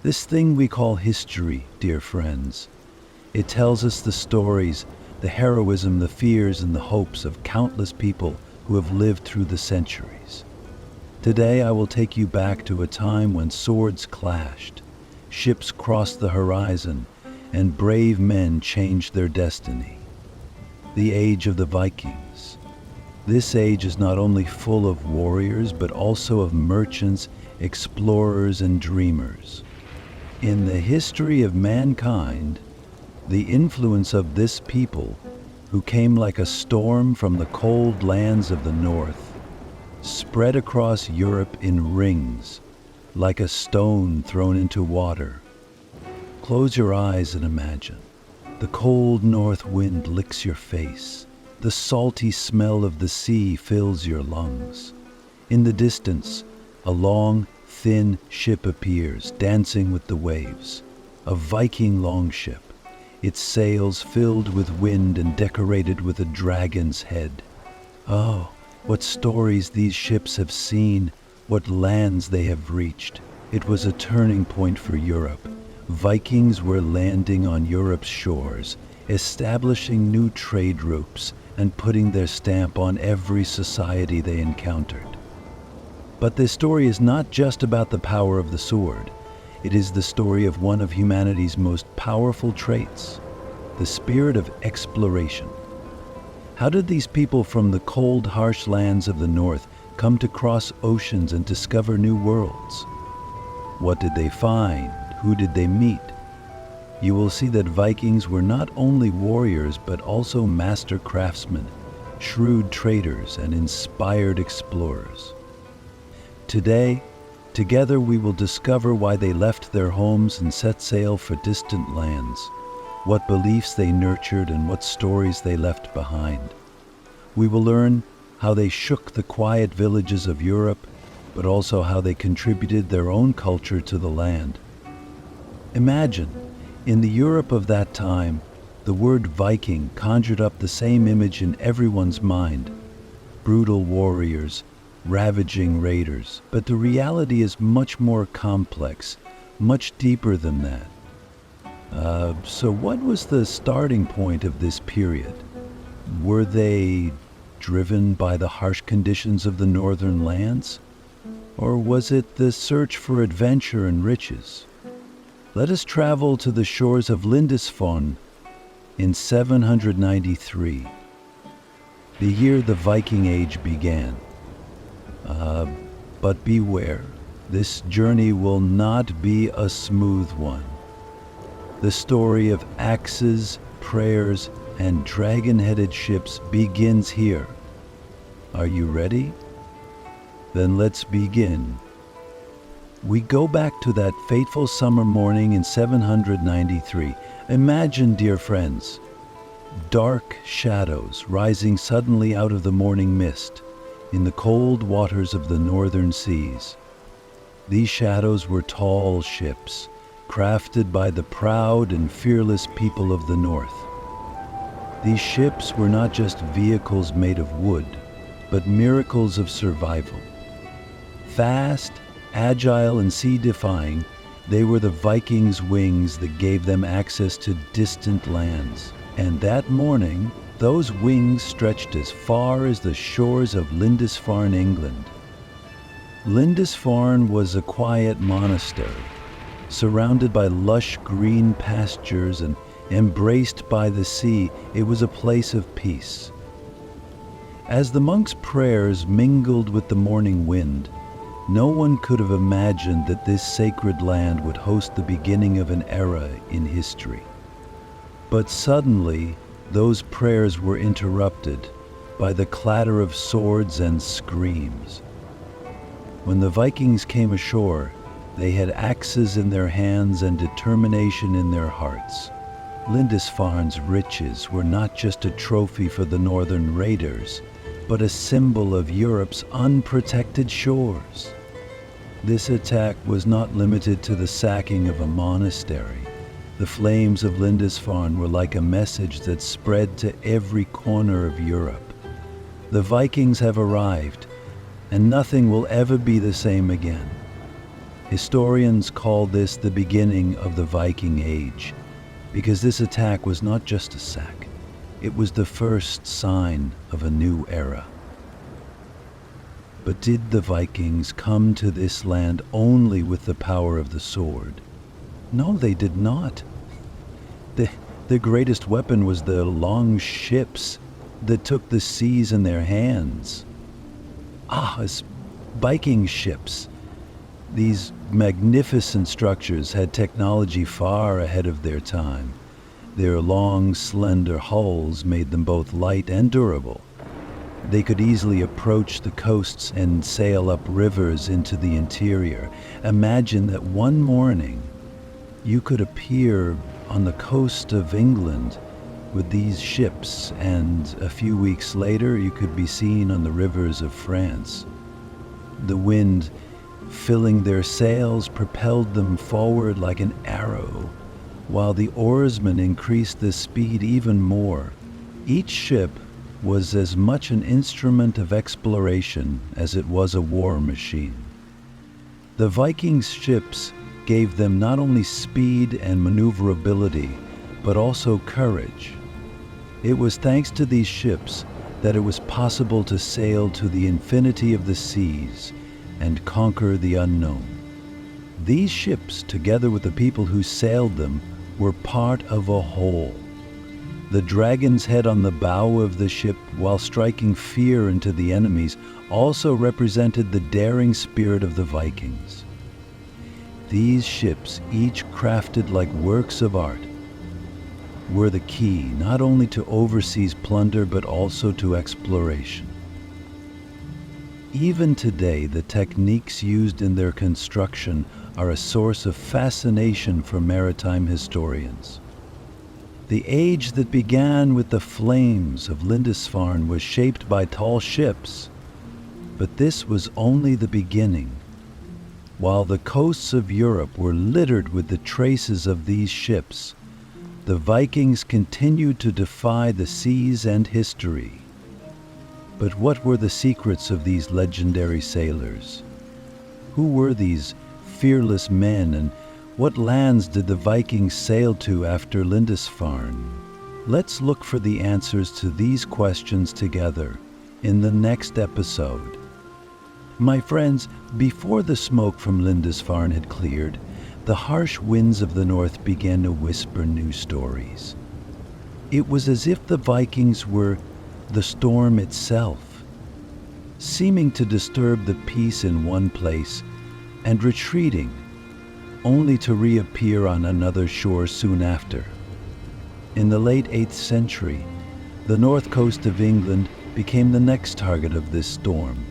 This thing we call history, dear friends. It tells us the stories, the heroism, the fears, and the hopes of countless people who have lived through the centuries. Today I will take you back to a time when swords clashed, ships crossed the horizon, and brave men changed their destiny. The age of the Vikings. This age is not only full of warriors, but also of merchants, explorers, and dreamers. In the history of mankind, the influence of this people, who came like a storm from the cold lands of the north, spread across Europe in rings, like a stone thrown into water. Close your eyes and imagine. The cold north wind licks your face. The salty smell of the sea fills your lungs. In the distance, a long, thin ship appears, dancing with the waves. A Viking longship, its sails filled with wind and decorated with a dragon's head. Oh, what stories these ships have seen, what lands they have reached. It was a turning point for Europe. Vikings were landing on Europe's shores, establishing new trade routes and putting their stamp on every society they encountered. But this story is not just about the power of the sword. It is the story of one of humanity's most powerful traits, the spirit of exploration. How did these people from the cold, harsh lands of the north come to cross oceans and discover new worlds? What did they find? Who did they meet? You will see that Vikings were not only warriors, but also master craftsmen, shrewd traders, and inspired explorers. Today, together we will discover why they left their homes and set sail for distant lands, what beliefs they nurtured and what stories they left behind. We will learn how they shook the quiet villages of Europe, but also how they contributed their own culture to the land. Imagine, in the Europe of that time, the word Viking conjured up the same image in everyone's mind: brutal warriors, ravaging raiders. But the reality is much more complex, much deeper than that. So what was the starting point of this period? Were they driven by the harsh conditions of the northern lands? Or was it the search for adventure and riches? Let us travel to the shores of Lindisfarne in 793, the year the Viking Age began. But beware, this journey will not be a smooth one. The story of axes, prayers, and dragon-headed ships begins here. Are you ready? Then let's begin. We go back to that fateful summer morning in 793. Imagine, dear friends, dark shadows rising suddenly out of the morning mist in the cold waters of the northern seas. These shadows were tall ships, crafted by the proud and fearless people of the north. These ships were not just vehicles made of wood, but miracles of survival. Fast, agile, and sea-defying, they were the Vikings' wings that gave them access to distant lands. And that morning, those wings stretched as far as the shores of Lindisfarne, England. Lindisfarne was a quiet monastery, surrounded by lush green pastures and embraced by the sea. It was a place of peace. As the monks' prayers mingled with the morning wind, no one could have imagined that this sacred land would host the beginning of an era in history. But suddenly, those prayers were interrupted by the clatter of swords and screams. When the Vikings came ashore, they had axes in their hands and determination in their hearts. Lindisfarne's riches were not just a trophy for the northern raiders, but a symbol of Europe's unprotected shores. This attack was not limited to the sacking of a monastery. The flames of Lindisfarne were like a message that spread to every corner of Europe. The Vikings have arrived, and nothing will ever be the same again. Historians call this the beginning of the Viking Age, because this attack was not just a sack, it was the first sign of a new era. But did the Vikings come to this land only with the power of the sword? No, they did not. The greatest weapon was the long ships that took the seas in their hands. Viking ships. These magnificent structures had technology far ahead of their time. Their long, slender hulls made them both light and durable. They could easily approach the coasts and sail up rivers into the interior. Imagine that one morning you could appear on the coast of England with these ships, and a few weeks later you could be seen on the rivers of France. The wind, filling their sails, propelled them forward like an arrow, while the oarsmen increased the speed even more. Each ship was as much an instrument of exploration as it was a war machine. The Vikings' ships gave them not only speed and maneuverability, but also courage. It was thanks to these ships that it was possible to sail to the infinity of the seas and conquer the unknown. These ships, together with the people who sailed them, were part of a whole. The dragon's head on the bow of the ship, while striking fear into the enemies, also represented the daring spirit of the Vikings. These ships, each crafted like works of art, were the key not only to overseas plunder but also to exploration. Even today, the techniques used in their construction are a source of fascination for maritime historians. The age that began with the flames of Lindisfarne was shaped by tall ships, but this was only the beginning. While the coasts of Europe were littered with the traces of these ships, the Vikings continued to defy the seas and history. But what were the secrets of these legendary sailors? Who were these fearless men, and what lands did the Vikings sail to after Lindisfarne? Let's look for the answers to these questions together in the next episode. My friends, before the smoke from Lindisfarne had cleared, the harsh winds of the north began to whisper new stories. It was as if the Vikings were the storm itself, seeming to disturb the peace in one place and retreating, only to reappear on another shore soon after. In the late 8th century, the north coast of England became the next target of this storm.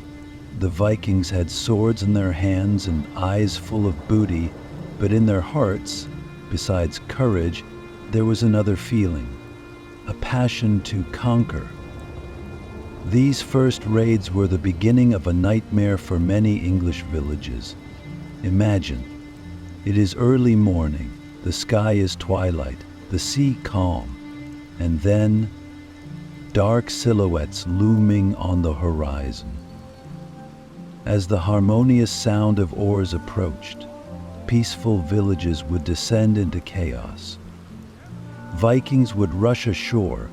The Vikings had swords in their hands and eyes full of booty, but in their hearts, besides courage, there was another feeling, a passion to conquer. These first raids were the beginning of a nightmare for many English villages. Imagine, it is early morning, the sky is twilight, the sea calm, and then dark silhouettes looming on the horizon. As the harmonious sound of oars approached, peaceful villages would descend into chaos. Vikings would rush ashore,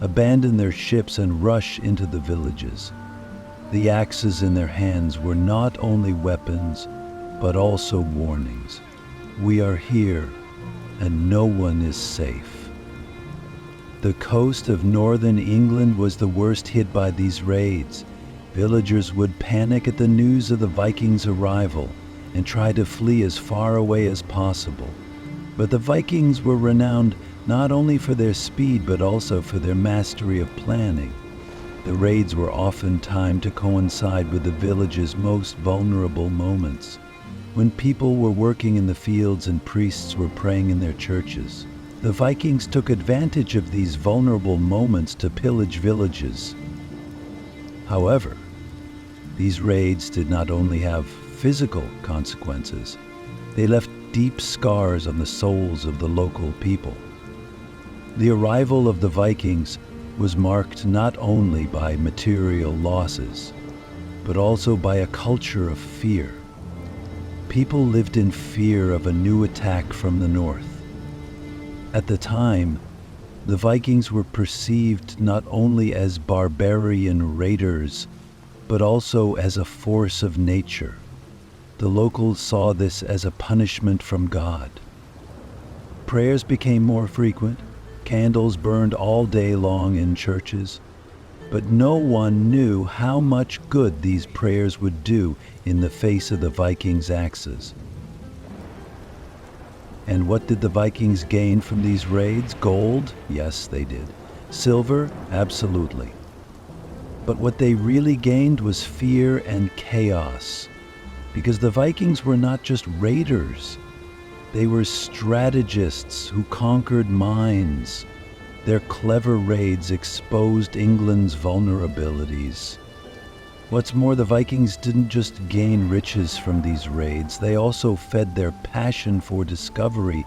abandon their ships and rush into the villages. The axes in their hands were not only weapons, but also warnings. We are here, and no one is safe. The coast of northern England was the worst hit by these raids. Villagers would panic at the news of the Vikings' arrival and try to flee as far away as possible. But the Vikings were renowned not only for their speed but also for their mastery of planning. The raids were often timed to coincide with the village's most vulnerable moments, when people were working in the fields and priests were praying in their churches. The Vikings took advantage of these vulnerable moments to pillage villages. However, these raids did not only have physical consequences, they left deep scars on the souls of the local people. The arrival of the Vikings was marked not only by material losses, but also by a culture of fear. People lived in fear of a new attack from the north. At the time, the Vikings were perceived not only as barbarian raiders, but also as a force of nature. The locals saw this as a punishment from God. Prayers became more frequent, candles burned all day long in churches, but no one knew how much good these prayers would do in the face of the Vikings' axes. And what did the Vikings gain from these raids? Gold? Yes, they did. Silver? Absolutely. But what they really gained was fear and chaos, because the Vikings were not just raiders. They were strategists who conquered minds. Their clever raids exposed England's vulnerabilities. What's more, the Vikings didn't just gain riches from these raids, they also fed their passion for discovery.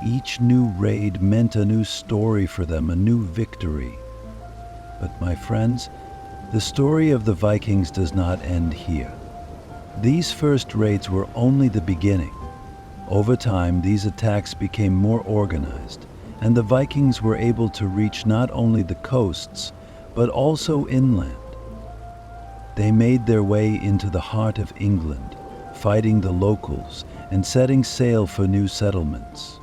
Each new raid meant a new story for them, a new victory. But my friends, the story of the Vikings does not end here. These first raids were only the beginning. Over time, these attacks became more organized, and the Vikings were able to reach not only the coasts, but also inland. They made their way into the heart of England, fighting the locals and setting sail for new settlements.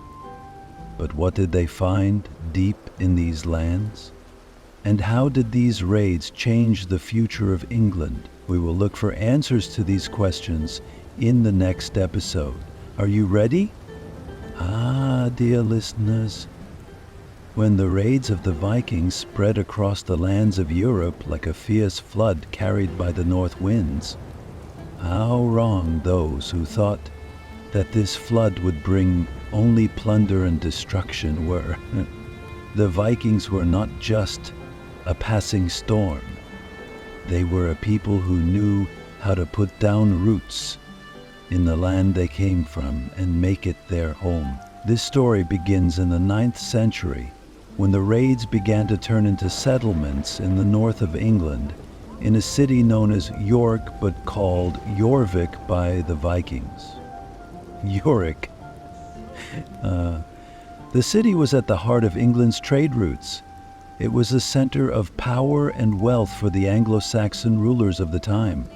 But what did they find deep in these lands? And how did these raids change the future of England? We will look for answers to these questions in the next episode. Are you ready? Dear listeners, when the raids of the Vikings spread across the lands of Europe like a fierce flood carried by the north winds, how wrong those who thought that this flood would bring only plunder and destruction were. The Vikings were not just a passing storm. They were a people who knew how to put down roots in the land they came from and make it their home. This story begins in the 9th century, when the raids began to turn into settlements in the north of England, in a city known as York but called Jorvik by the Vikings. Yorick. The city was at the heart of England's trade routes. It was a center of power and wealth for the Anglo-Saxon rulers of the time.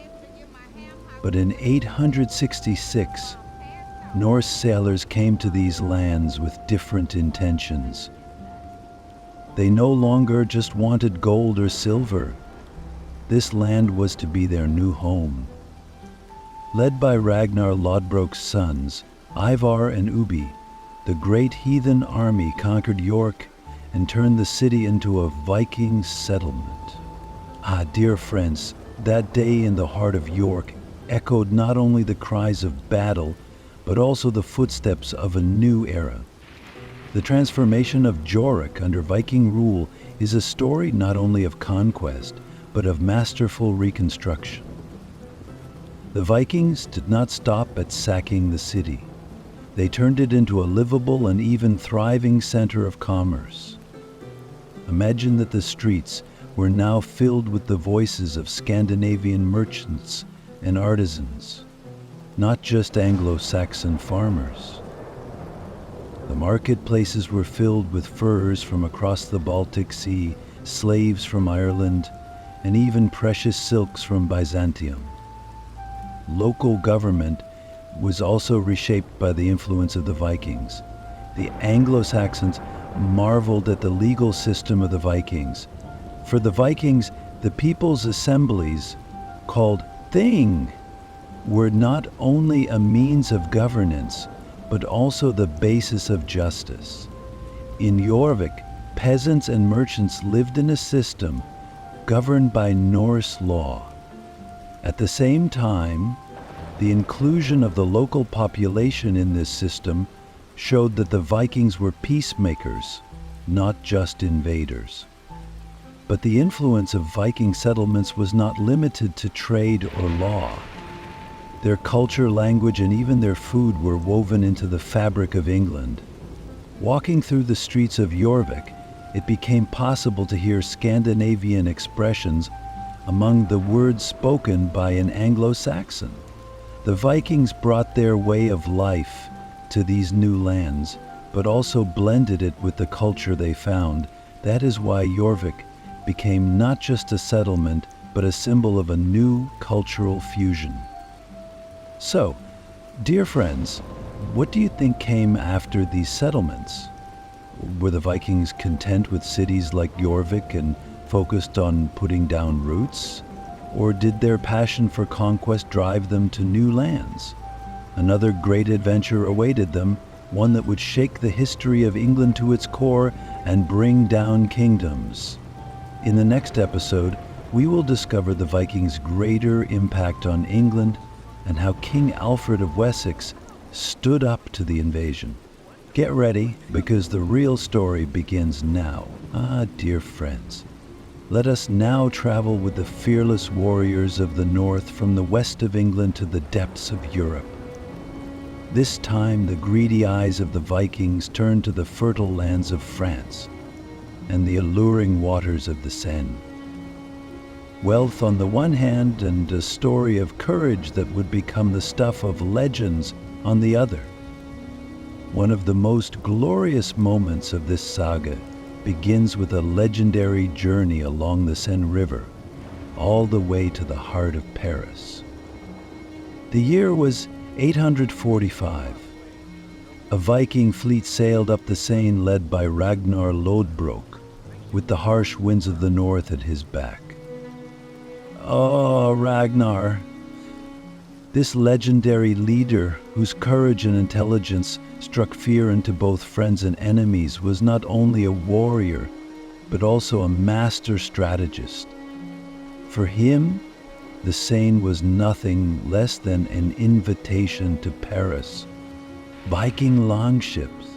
But in 866, Norse sailors came to these lands with different intentions. They no longer just wanted gold or silver. This land was to be their new home. Led by Ragnar Lodbrok's sons, Ivar and Ubi, the great heathen army conquered York and turned the city into a Viking settlement. Dear friends, that day in the heart of York echoed not only the cries of battle, but also the footsteps of a new era. The transformation of Jorvik under Viking rule is a story not only of conquest, but of masterful reconstruction. The Vikings did not stop at sacking the city. They turned it into a livable and even thriving center of commerce. Imagine that the streets were now filled with the voices of Scandinavian merchants and artisans, not just Anglo-Saxon farmers. The marketplaces were filled with furs from across the Baltic Sea, slaves from Ireland, and even precious silks from Byzantium. Local government was also reshaped by the influence of the Vikings. The Anglo-Saxons marveled at the legal system of the Vikings. For the Vikings, the people's assemblies, called Thing, were not only a means of governance, but also the basis of justice. In Jorvik, peasants and merchants lived in a system governed by Norse law. At the same time, the inclusion of the local population in this system showed that the Vikings were peacemakers, not just invaders. But the influence of Viking settlements was not limited to trade or law. Their culture, language, and even their food were woven into the fabric of England. Walking through the streets of Jorvik, it became possible to hear Scandinavian expressions among the words spoken by an Anglo-Saxon. The Vikings brought their way of life to these new lands, but also blended it with the culture they found. That is why Jorvik became not just a settlement, but a symbol of a new cultural fusion. So, dear friends, what do you think came after these settlements? Were the Vikings content with cities like Jorvik and focused on putting down roots? Or did their passion for conquest drive them to new lands? Another great adventure awaited them, one that would shake the history of England to its core and bring down kingdoms. In the next episode, we will discover the Vikings' greater impact on England and how King Alfred of Wessex stood up to the invasion. Get ready, because the real story begins now. Dear friends, let us now travel with the fearless warriors of the north from the west of England to the depths of Europe. This time, the greedy eyes of the Vikings turned to the fertile lands of France and the alluring waters of the Seine. Wealth on the one hand, and a story of courage that would become the stuff of legends on the other. One of the most glorious moments of this saga begins with a legendary journey along the Seine River, all the way to the heart of Paris. The year was 845. A Viking fleet sailed up the Seine led by Ragnar Lodbrok, with the harsh winds of the north at his back. Oh, Ragnar! This legendary leader, whose courage and intelligence struck fear into both friends and enemies, was not only a warrior, but also a master strategist. For him, the Seine was nothing less than an invitation to Paris. Viking longships.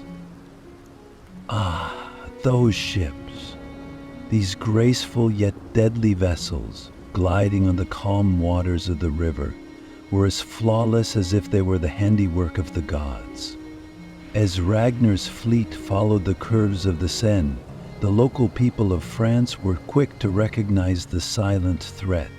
Those ships. These graceful yet deadly vessels, gliding on the calm waters of the river, were as flawless as if they were the handiwork of the gods. As Ragnar's fleet followed the curves of the Seine, the local people of France were quick to recognize the silent threat.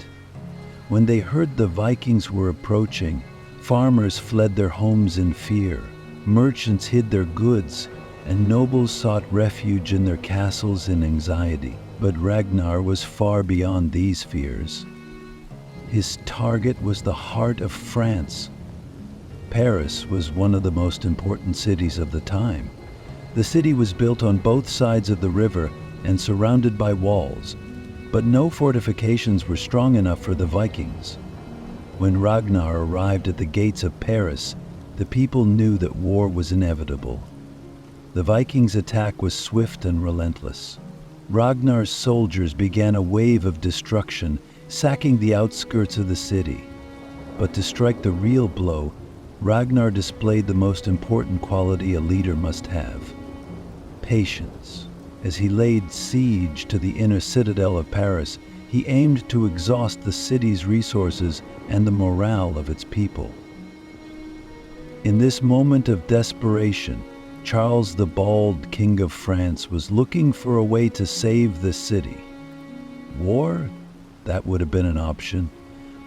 When they heard the Vikings were approaching, farmers fled their homes in fear, merchants hid their goods, and nobles sought refuge in their castles in anxiety. But Ragnar was far beyond these fears. His target was the heart of France. Paris was one of the most important cities of the time. The city was built on both sides of the river and surrounded by walls, but no fortifications were strong enough for the Vikings. When Ragnar arrived at the gates of Paris, the people knew that war was inevitable. The Vikings' attack was swift and relentless. Ragnar's soldiers began a wave of destruction, sacking the outskirts of the city. But to strike the real blow, Ragnar displayed the most important quality a leader must have: patience. As he laid siege to the inner citadel of Paris, he aimed to exhaust the city's resources and the morale of its people. In this moment of desperation, Charles the Bald, King of France, was looking for a way to save the city. War? That would have been an option,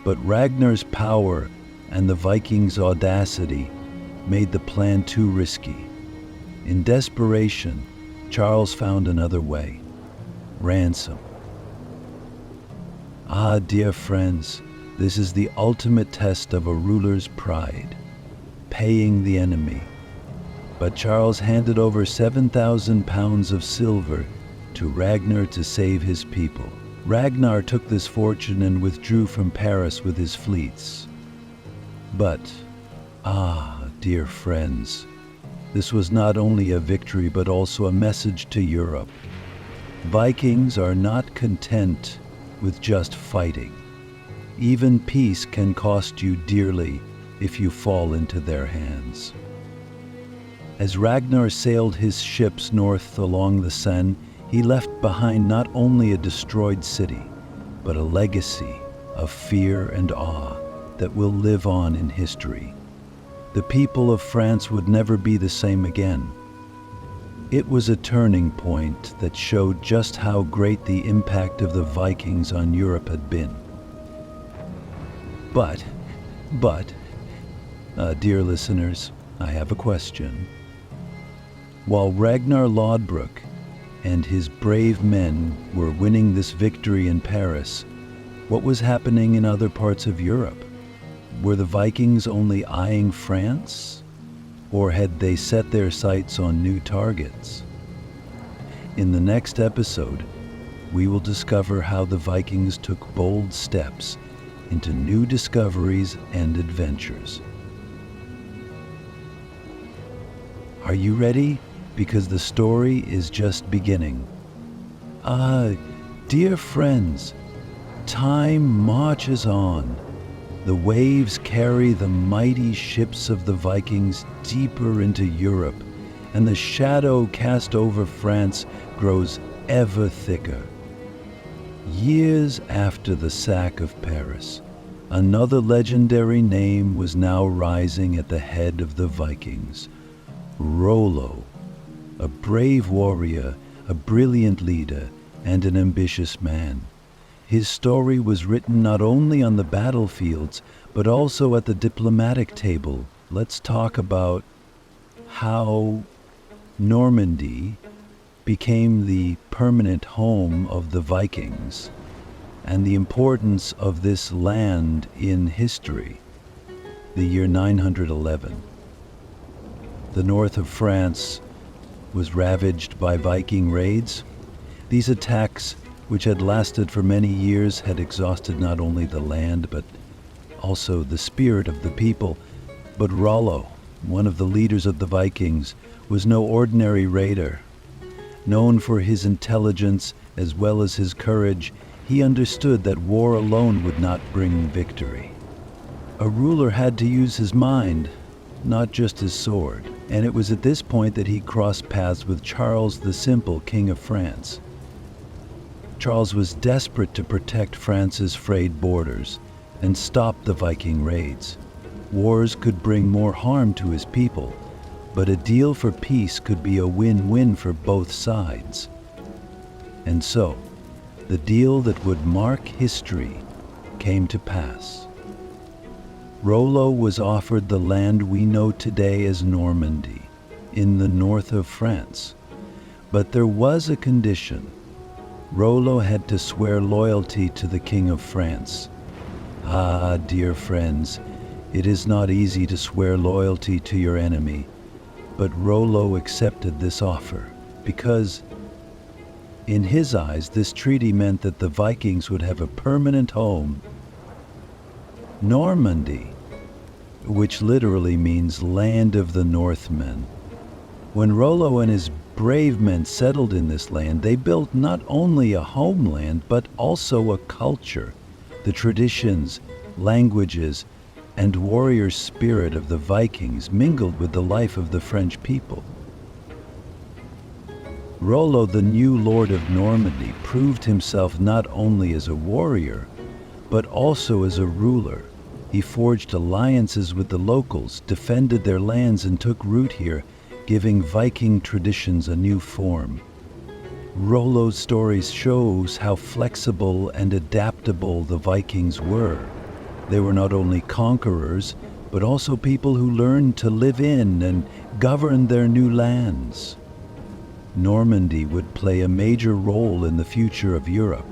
but Ragnar's power and the Vikings' audacity made the plan too risky. In desperation, Charles found another way: ransom. Dear friends, this is the ultimate test of a ruler's pride: paying the enemy. But Charles handed over 7,000 pounds of silver to Ragnar to save his people. Ragnar took this fortune and withdrew from Paris with his fleets. But, dear friends, this was not only a victory but also a message to Europe. Vikings are not content with just fighting. Even peace can cost you dearly if you fall into their hands. As Ragnar sailed his ships north along the Seine, he left behind not only a destroyed city, but a legacy of fear and awe. that will live on in history. The people of France would never be the same again. It was a turning point that showed just how great the impact of the Vikings on Europe had been. But, dear listeners, I have a question. While Ragnar Lodbrok and his brave men were winning this victory in Paris, what was happening in other parts of Europe? Were the Vikings only eyeing France? Or had they set their sights on new targets? In the next episode, we will discover how the Vikings took bold steps into new discoveries and adventures. Are you ready? Because the story is just beginning. Dear friends, time marches on. The waves carry the mighty ships of the Vikings deeper into Europe, and the shadow cast over France grows ever thicker. Years after the sack of Paris, another legendary name was now rising at the head of the Vikings. Rollo, a brave warrior, a brilliant leader, and an ambitious man. His story was written not only on the battlefields, but also at the diplomatic table. Let's talk about how Normandy became the permanent home of the Vikings and the importance of this land in history. The year 911. The north of France was ravaged by Viking raids. These attacks, which had lasted for many years, had exhausted not only the land, but also the spirit of the people. But Rollo, one of the leaders of the Vikings, was no ordinary raider. Known for his intelligence as well as his courage, he understood that war alone would not bring victory. A ruler had to use his mind, not just his sword. And it was at this point that he crossed paths with Charles the Simple, King of France. Charles was desperate to protect France's frayed borders and stop the Viking raids. Wars could bring more harm to his people, but a deal for peace could be a win-win for both sides. And so, the deal that would mark history came to pass. Rollo was offered the land we know today as Normandy, in the north of France. But there was a condition. Rollo had to swear loyalty to the King of France. Dear friends, it is not easy to swear loyalty to your enemy, but Rollo accepted this offer because, in his eyes, this treaty meant that the Vikings would have a permanent home. Normandy, which literally means land of the Northmen. When Rollo and his brave men settled in this land, they built not only a homeland, but also a culture. The traditions, languages, and warrior spirit of the Vikings mingled with the life of the French people. Rollo, the new lord of Normandy, proved himself not only as a warrior, but also as a ruler. He forged alliances with the locals, defended their lands, and took root here, giving Viking traditions a new form. Rollo's story shows how flexible and adaptable the Vikings were. They were not only conquerors, but also people who learned to live in and govern their new lands. Normandy would play a major role in the future of Europe.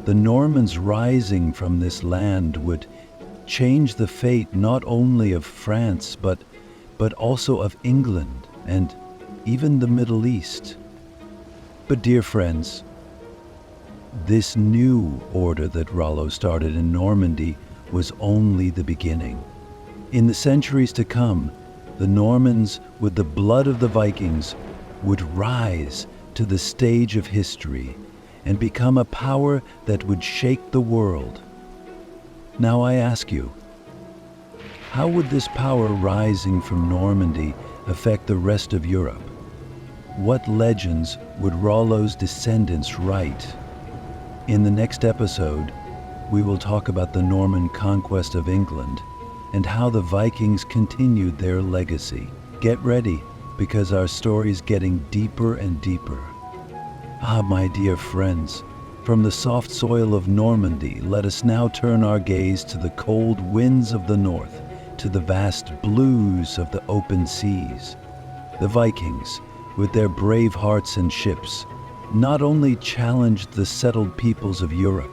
The Normans rising from this land would change the fate not only of France, but also of England and even the Middle East. But dear friends, this new order that Rollo started in Normandy was only the beginning. In the centuries to come, the Normans, with the blood of the Vikings, would rise to the stage of history and become a power that would shake the world. Now I ask you, how would this power rising from Normandy affect the rest of Europe? What legends would Rollo's descendants write? In the next episode, we will talk about the Norman conquest of England and how the Vikings continued their legacy. Get ready, because our story's getting deeper and deeper. Ah, my dear friends, from the soft soil of Normandy, let us now turn our gaze to the cold winds of the north, to the vast blues of the open seas. The Vikings, with their brave hearts and ships, not only challenged the settled peoples of Europe,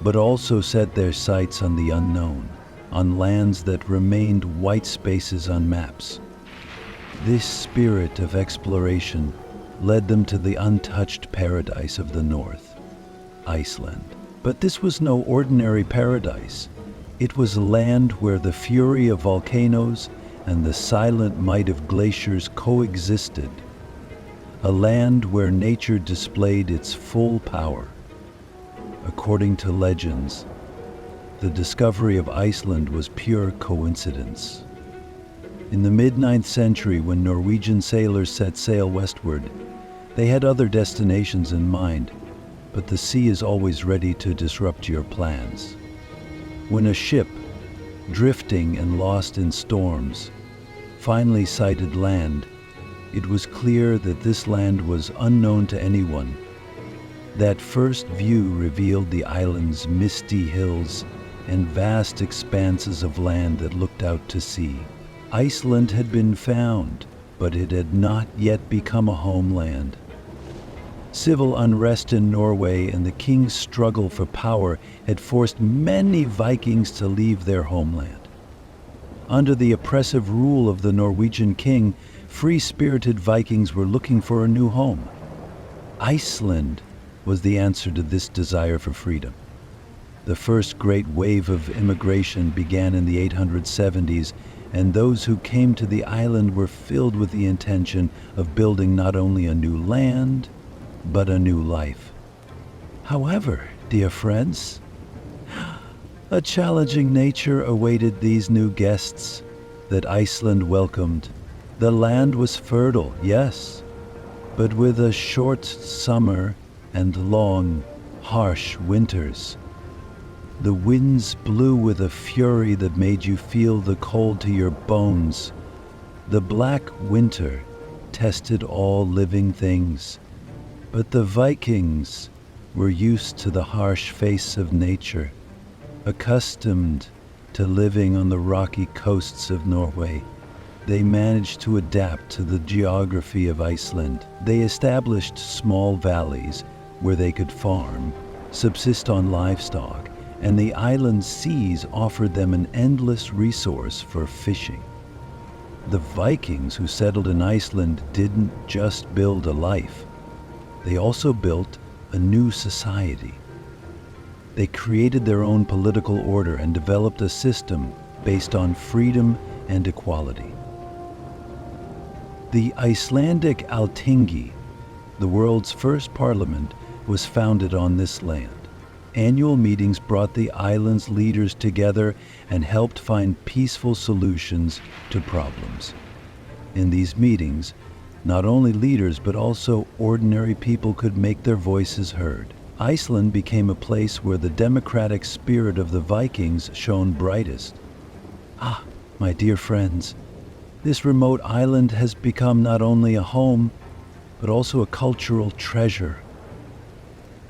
but also set their sights on the unknown, on lands that remained white spaces on maps. This spirit of exploration led them to the untouched paradise of the north, Iceland. But this was no ordinary paradise. It was a land where the fury of volcanoes and the silent might of glaciers coexisted. A land where nature displayed its full power. According to legends, the discovery of Iceland was pure coincidence. In the mid-9th century, when Norwegian sailors set sail westward, they had other destinations in mind, but the sea is always ready to disrupt your plans. When a ship, drifting and lost in storms, finally sighted land, it was clear that this land was unknown to anyone. That first view revealed the island's misty hills and vast expanses of land that looked out to sea. Iceland had been found, but it had not yet become a homeland. Civil unrest in Norway and the king's struggle for power had forced many Vikings to leave their homeland. Under the oppressive rule of the Norwegian king, free-spirited Vikings were looking for a new home. Iceland was the answer to this desire for freedom. The first great wave of immigration began in the 870s, and those who came to the island were filled with the intention of building not only a new land, but a new life. However, dear friends, a challenging nature awaited these new guests that Iceland welcomed. The land was fertile, yes, but with a short summer and long, harsh winters. The winds blew with a fury that made you feel the cold to your bones. The black winter tested all living things, but the Vikings were used to the harsh face of nature, accustomed to living on the rocky coasts of Norway. They managed to adapt to the geography of Iceland. They established small valleys where they could farm, subsist on livestock, and the island's seas offered them an endless resource for fishing. The Vikings who settled in Iceland didn't just build a life, they also built a new society. They created their own political order and developed a system based on freedom and equality. The Icelandic Alþingi, the world's first parliament, was founded on this land. Annual meetings brought the island's leaders together and helped find peaceful solutions to problems. In these meetings, not only leaders but also ordinary people could make their voices heard. Iceland became a place where the democratic spirit of the Vikings shone brightest. Ah, my dear friends, this remote island has become not only a home, but also a cultural treasure.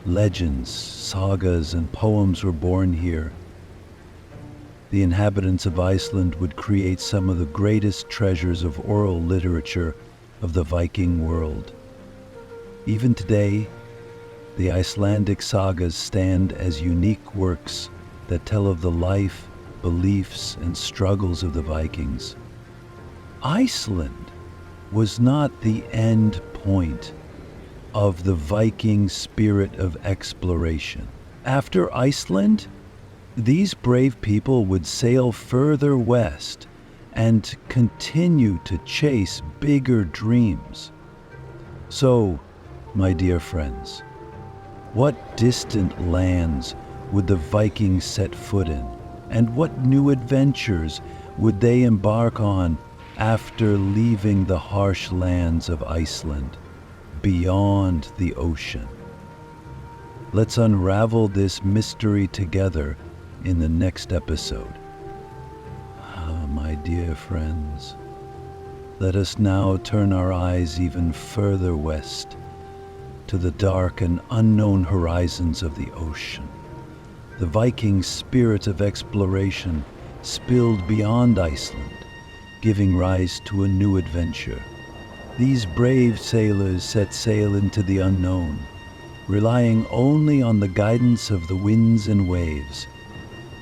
Legends, sagas, and poems were born here. The inhabitants of Iceland would create some of the greatest treasures of oral literature of the Viking world. Even today, the Icelandic sagas stand as unique works that tell of the life, beliefs, and struggles of the Vikings. Iceland was not the end point of the Viking spirit of exploration. After Iceland, these brave people would sail further west and continue to chase bigger dreams. So, my dear friends, what distant lands would the Vikings set foot in, and what new adventures would they embark on after leaving the harsh lands of Iceland, beyond the ocean? Let's unravel this mystery together in the next episode. My dear friends, let us now turn our eyes even further west to the dark and unknown horizons of the ocean. The Viking spirit of exploration spilled beyond Iceland, giving rise to a new adventure. These brave sailors set sail into the unknown, relying only on the guidance of the winds and waves.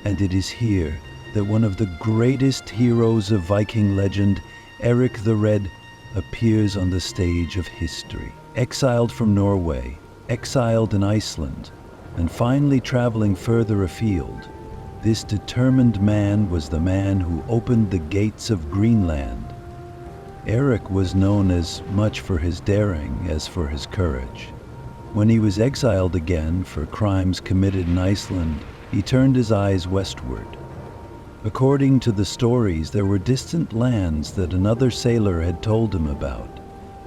And it is here that one of the greatest heroes of Viking legend, Eric the Red, appears on the stage of history. Exiled from Norway, exiled in Iceland, and finally traveling further afield, this determined man was the man who opened the gates of Greenland. Eric was known as much for his daring as for his courage. When he was exiled again for crimes committed in Iceland, he turned his eyes westward. According to the stories, there were distant lands that another sailor had told him about,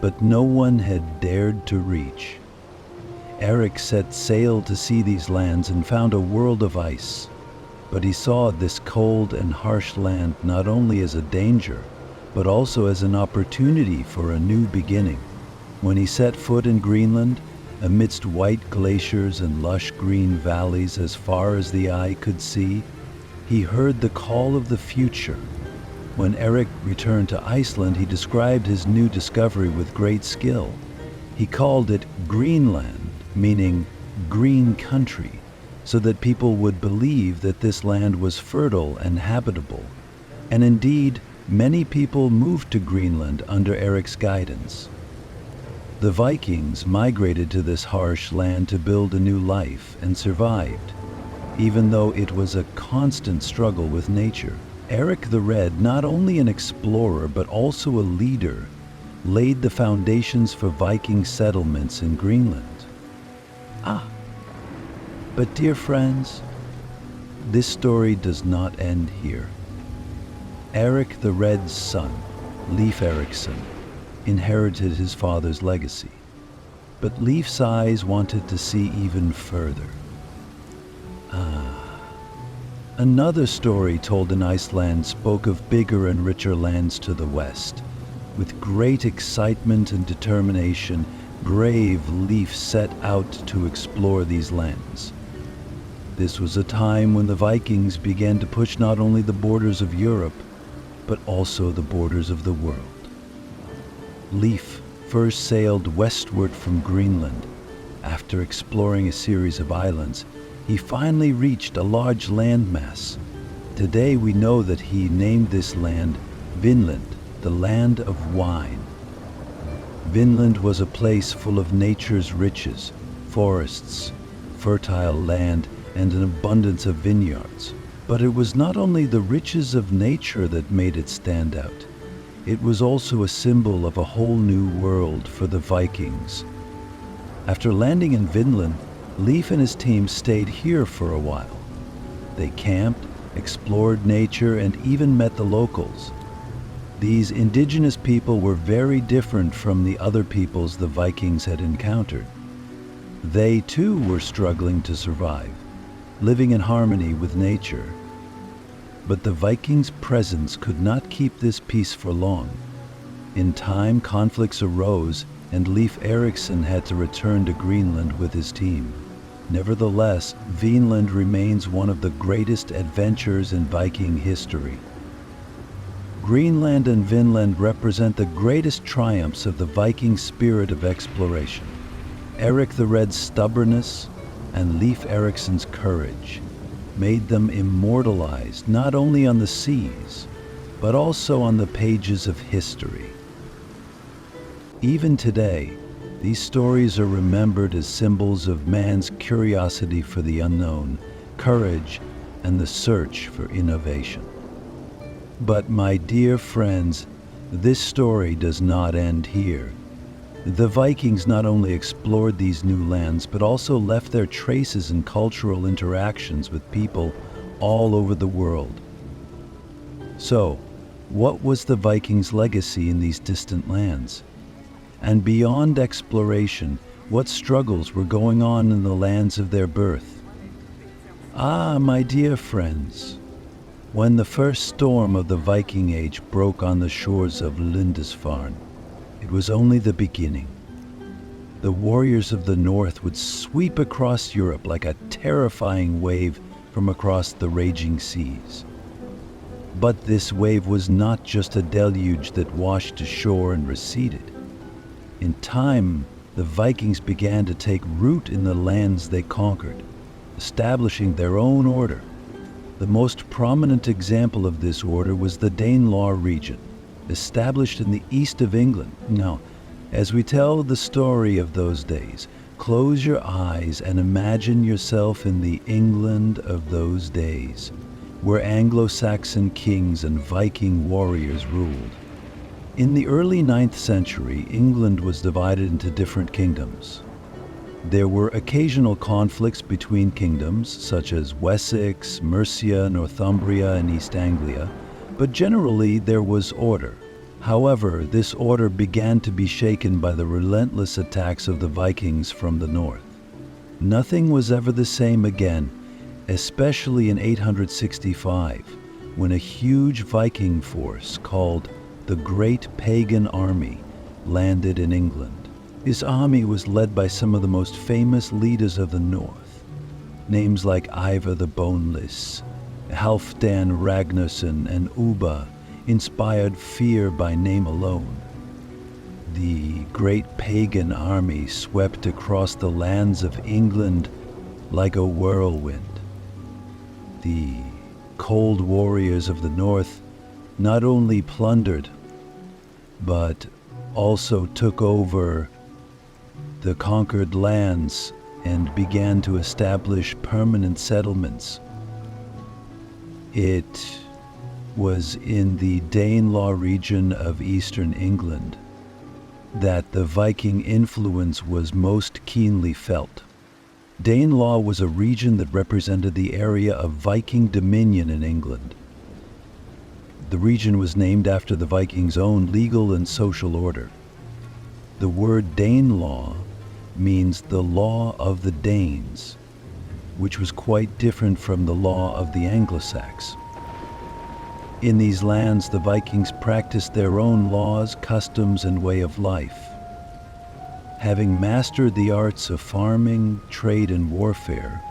but no one had dared to reach. Eric set sail to see these lands and found a world of ice, but he saw this cold and harsh land not only as a danger, but also as an opportunity for a new beginning. When he set foot in Greenland, amidst white glaciers and lush green valleys as far as the eye could see, he heard the call of the future. When Eric returned to Iceland, he described his new discovery with great skill. He called it Greenland, meaning green country, so that people would believe that this land was fertile and habitable. And indeed, many people moved to Greenland under Eric's guidance. The Vikings migrated to this harsh land to build a new life and survived, even though it was a constant struggle with nature. Eric the Red, not only an explorer but also a leader, laid the foundations for Viking settlements in Greenland. But dear friends, this story does not end here. Eric the Red's son, Leif Erikson, inherited his father's legacy, but Leif's eyes wanted to see even further. Another story told in Iceland spoke of bigger and richer lands to the west. With great excitement and determination, brave Leif set out to explore these lands. This was a time when the Vikings began to push not only the borders of Europe, but also the borders of the world. Leif first sailed westward from Greenland. After exploring a series of islands, he finally reached a large landmass. Today we know that he named this land Vinland, the land of wine. Vinland was a place full of nature's riches, forests, fertile land, and an abundance of vineyards. But it was not only the riches of nature that made it stand out. It was also a symbol of a whole new world for the Vikings. After landing in Vinland, Leif and his team stayed here for a while. They camped, explored nature, and even met the locals. These indigenous people were very different from the other peoples the Vikings had encountered. They too were struggling to survive, living in harmony with nature. But the Vikings' presence could not keep this peace for long. In time, conflicts arose, and Leif Erikson had to return to Greenland with his team. Nevertheless, Vinland remains one of the greatest adventures in Viking history. Greenland and Vinland represent the greatest triumphs of the Viking spirit of exploration. Eric the Red's stubbornness and Leif Erikson's courage made them immortalized not only on the seas, but also on the pages of history. Even today, these stories are remembered as symbols of man's curiosity for the unknown, courage, and the search for innovation. But my dear friends, this story does not end here. The Vikings not only explored these new lands, but also left their traces in cultural interactions with people all over the world. So, what was the Vikings' legacy in these distant lands? And beyond exploration, What struggles were going on in the lands of their birth? Ah, my dear friends, when the first storm of the Viking Age broke on the shores of Lindisfarne, it was only the beginning. The warriors of the north would sweep across Europe like a terrifying wave from across the raging seas. But this wave was not just a deluge that washed ashore and receded. In time, the Vikings began to take root in the lands they conquered, establishing their own order. The most prominent example of this order was the Danelaw region, established in the east of England. Now, as we tell the story of those days, close your eyes and imagine yourself in the England of those days, where Anglo-Saxon kings and Viking warriors ruled. In the early 9th century, England was divided into different kingdoms. There were occasional conflicts between kingdoms, such as Wessex, Mercia, Northumbria, and East Anglia, but generally there was order. However, this order began to be shaken by the relentless attacks of the Vikings from the north. Nothing was ever the same again, especially in 865, when a huge Viking force called the Great Pagan Army landed in England. This army was led by some of the most famous leaders of the north. Names like Ivar the Boneless, Halfdan Ragnarsson, and Ubba inspired fear by name alone. The Great Pagan Army swept across the lands of England like a whirlwind. The cold warriors of the north not only plundered, but also took over the conquered lands and began to establish permanent settlements. It was in the Danelaw region of eastern England that the Viking influence was most keenly felt. Danelaw was a region that represented the area of Viking dominion in England. The region was named after the Vikings' own legal and social order. The word Danelaw means the law of the Danes, which was quite different from the law of the Anglo-Saxons. In these lands, the Vikings practiced their own laws, customs, and way of life. Having mastered the arts of farming, trade, and warfare,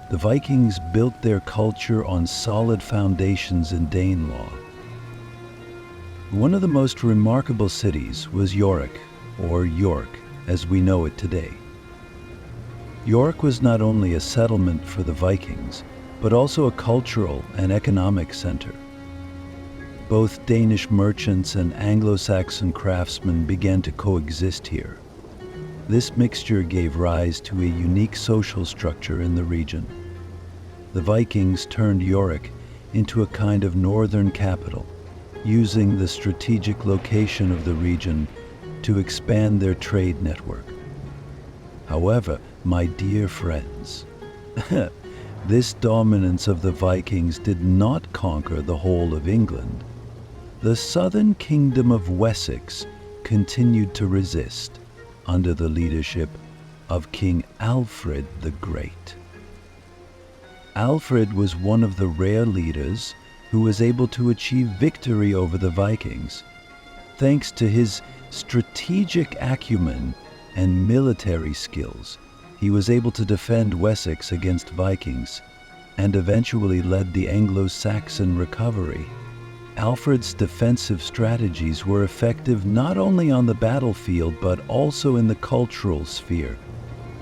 the Vikings built their culture on solid foundations in Danelaw. One of the most remarkable cities was York, or York as we know it today. York was not only a settlement for the Vikings, but also a cultural and economic center. Both Danish merchants and Anglo-Saxon craftsmen began to coexist here. This mixture gave rise to a unique social structure in the region. The Vikings turned York into a kind of northern capital, using the strategic location of the region to expand their trade network. However, my dear friends, this dominance of the Vikings did not conquer the whole of England. The southern kingdom of Wessex continued to resist under the leadership of King Alfred the Great. Alfred was one of the rare leaders who was able to achieve victory over the Vikings. Thanks to his strategic acumen and military skills, he was able to defend Wessex against Vikings and eventually led the Anglo-Saxon recovery. Alfred's defensive strategies were effective not only on the battlefield but also in the cultural sphere.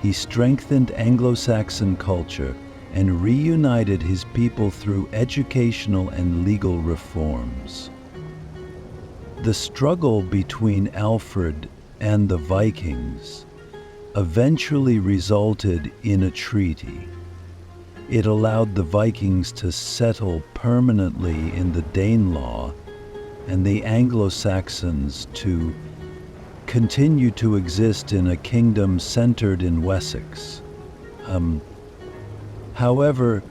He strengthened Anglo-Saxon culture and reunited his people through educational and legal reforms. The struggle between Alfred and the Vikings eventually resulted in a treaty. It allowed the Vikings to settle permanently in the Danelaw and the Anglo-Saxons to continue to exist in a kingdom centered in Wessex. However,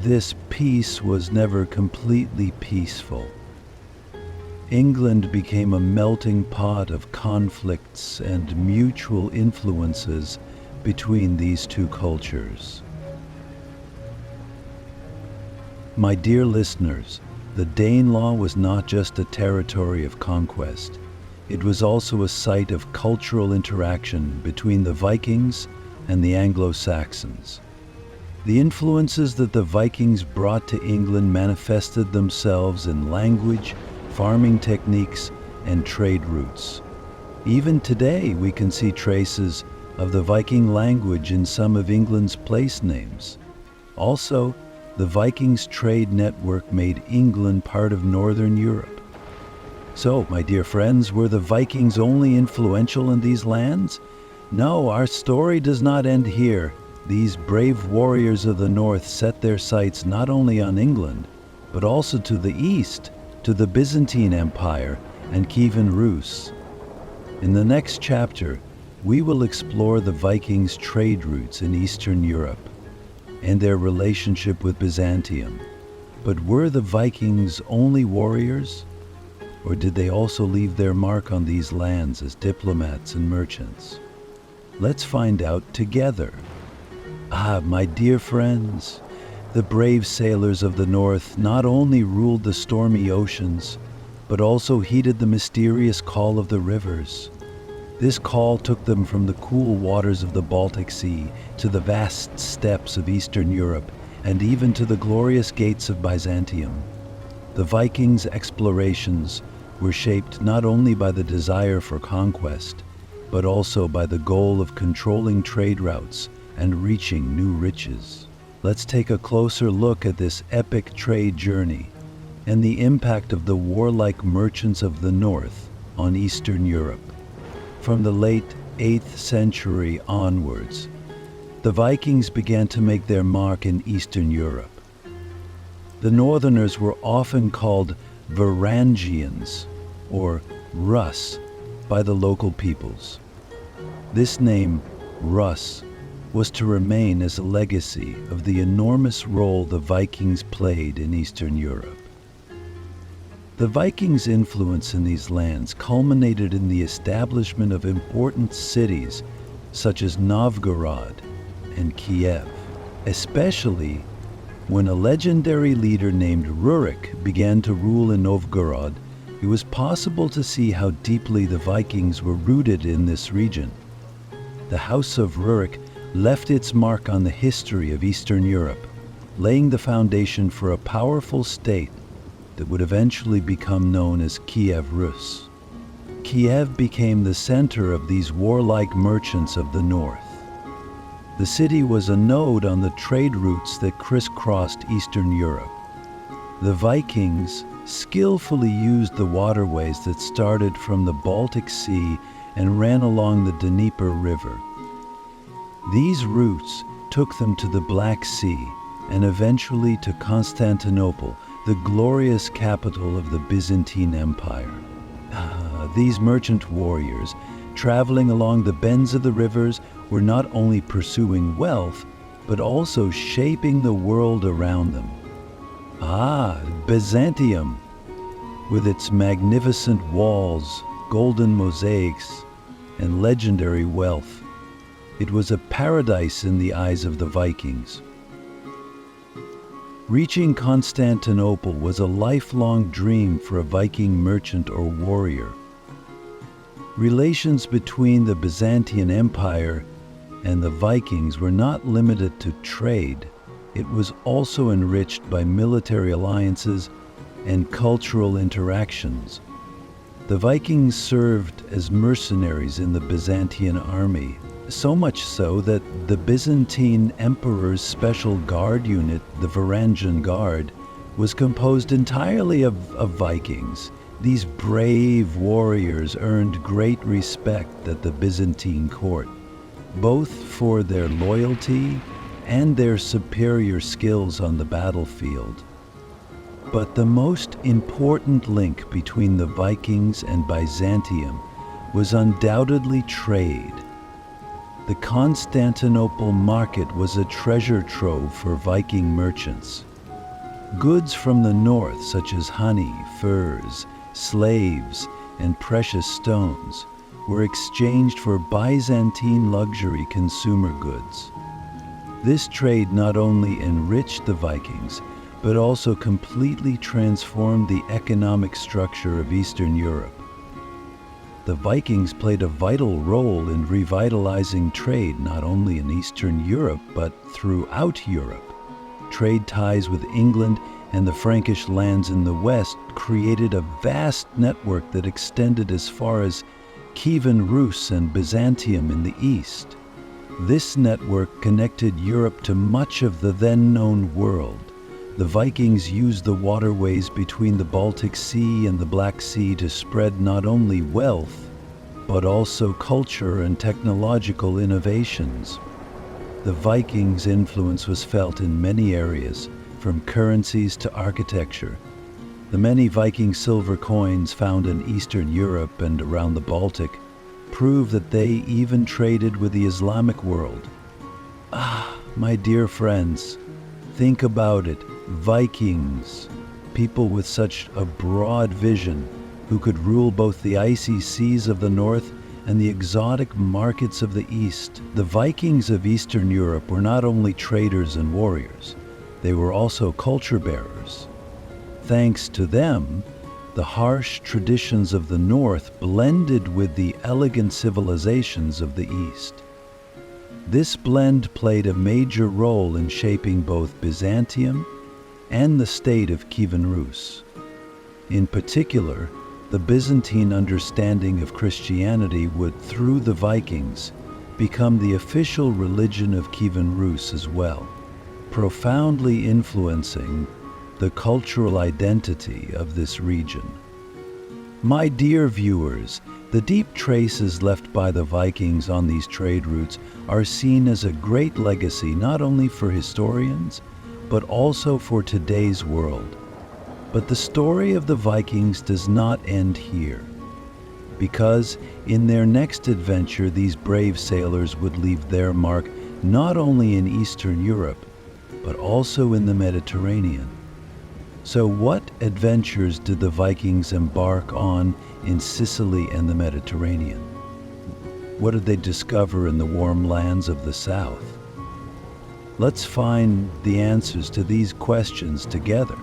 this peace was never completely peaceful. England became a melting pot of conflicts and mutual influences between these two cultures. My dear listeners, the Danelaw was not just a territory of conquest. It was also a site of cultural interaction between the Vikings and the Anglo-Saxons. The influences that the Vikings brought to England manifested themselves in language, farming techniques, and trade routes. Even today, we can see traces of the Viking language in some of England's place names. Also, the Vikings' trade network made England part of Northern Europe. So, my dear friends, were the Vikings only influential in these lands? No, our story does not end here. These brave warriors of the north set their sights not only on England, but also to the east, to the Byzantine Empire and Kievan Rus. In the next chapter, we will explore the Vikings' trade routes in Eastern Europe and their relationship with Byzantium. But were the Vikings only warriors? Or did they also leave their mark on these lands as diplomats and merchants? Let's find out together. My dear friends, the brave sailors of the north not only ruled the stormy oceans, but also heeded the mysterious call of the rivers. This call took them from the cool waters of the Baltic Sea to the vast steppes of Eastern Europe and even to the glorious gates of Byzantium. The Vikings' explorations were shaped not only by the desire for conquest, but also by the goal of controlling trade routes and reaching new riches. Let's take a closer look at this epic trade journey and the impact of the warlike merchants of the north on Eastern Europe. From the late 8th century onwards, the Vikings began to make their mark in Eastern Europe. The northerners were often called Varangians or Rus by the local peoples. This name, Rus, was to remain as a legacy of the enormous role the Vikings played in Eastern Europe. The Vikings' influence in these lands culminated in the establishment of important cities such as Novgorod and Kiev, especially when a legendary leader named Rurik began to rule in Novgorod. It was possible to see how deeply the Vikings were rooted in this region. The House of Rurik left its mark on the history of Eastern Europe, laying the foundation for a powerful state that would eventually become known as Kiev Rus. Kiev became the center of these warlike merchants of the north. The city was a node on the trade routes that crisscrossed Eastern Europe. The Vikings skillfully used the waterways that started from the Baltic Sea and ran along the Dnieper River. These routes took them to the Black Sea and eventually to Constantinople, the glorious capital of the Byzantine Empire. These merchant warriors, traveling along the bends of the rivers, were not only pursuing wealth, but also shaping the world around them. Byzantium, with its magnificent walls, golden mosaics, and legendary wealth. It was a paradise in the eyes of the Vikings. Reaching Constantinople was a lifelong dream for a Viking merchant or warrior. Relations between the Byzantine Empire and the Vikings were not limited to trade. It was also enriched by military alliances and cultural interactions. The Vikings served as mercenaries in the Byzantine army, so much so that the Byzantine Emperor's special guard unit, the Varangian Guard, was composed entirely of Vikings. These brave warriors earned great respect at the Byzantine court, both for their loyalty and their superior skills on the battlefield. But the most important link between the Vikings and Byzantium was undoubtedly trade. The Constantinople market was a treasure trove for Viking merchants. Goods from the north, such as honey, furs, slaves, and precious stones were exchanged for Byzantine luxury consumer goods. This trade not only enriched the Vikings, but also completely transformed the economic structure of Eastern Europe. The Vikings played a vital role in revitalizing trade not only in Eastern Europe, but throughout Europe. Trade ties with England and the Frankish lands in the west created a vast network that extended as far as Kievan Rus and Byzantium in the east. This network connected Europe to much of the then-known world. The Vikings used the waterways between the Baltic Sea and the Black Sea to spread not only wealth, but also culture and technological innovations. The Vikings' influence was felt in many areas, from currencies to architecture. The many Viking silver coins found in Eastern Europe and around the Baltic prove that they even traded with the Islamic world. My dear friends, think about it. Vikings, people with such a broad vision, who could rule both the icy seas of the north and the exotic markets of the east. The Vikings of Eastern Europe were not only traders and warriors, they were also culture bearers. Thanks to them, the harsh traditions of the north blended with the elegant civilizations of the east. This blend played a major role in shaping both Byzantium and the state of Kievan Rus. In particular, the Byzantine understanding of Christianity would, through the Vikings, become the official religion of Kievan Rus as well, profoundly influencing the cultural identity of this region. My dear viewers, the deep traces left by the Vikings on these trade routes are seen as a great legacy not only for historians, but also for today's world. But the story of the Vikings does not end here, because in their next adventure these brave sailors would leave their mark not only in Eastern Europe, but also in the Mediterranean. So what adventures did the Vikings embark on in Sicily and the Mediterranean? What did they discover in the warm lands of the south? Let's find the answers to these questions together.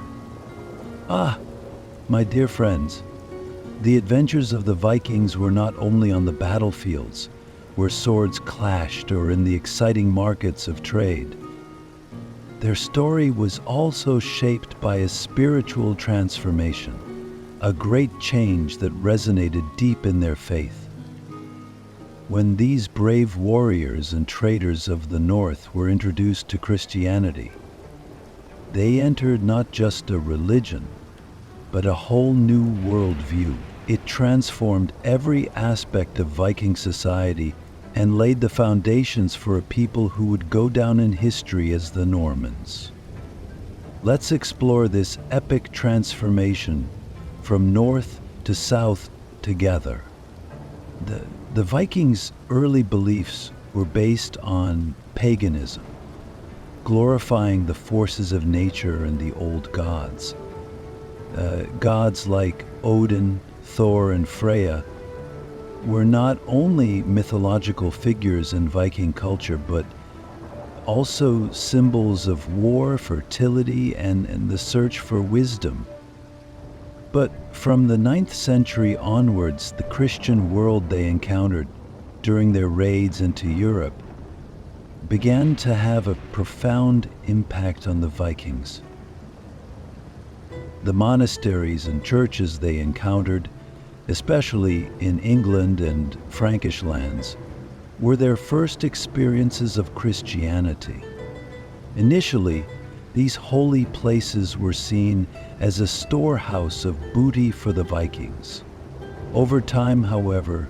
My dear friends, the adventures of the Vikings were not only on the battlefields, where swords clashed, or in the exciting markets of trade. Their story was also shaped by a spiritual transformation, a great change that resonated deep in their faith. When these brave warriors and traders of the North were introduced to Christianity, they entered not just a religion, but a whole new worldview. It transformed every aspect of Viking society and laid the foundations for a people who would go down in history as the Normans. Let's explore this epic transformation from north to south together. The Vikings' early beliefs were based on paganism, glorifying the forces of nature and the old gods. Gods like Odin, Thor, and Freya were not only mythological figures in Viking culture, but also symbols of war, fertility, and the search for wisdom. But from the 9th century onwards, the Christian world they encountered during their raids into Europe began to have a profound impact on the Vikings. The monasteries and churches they encountered, especially in England and Frankish lands, were their first experiences of Christianity. Initially, these holy places were seen as a storehouse of booty for the Vikings. Over time, however,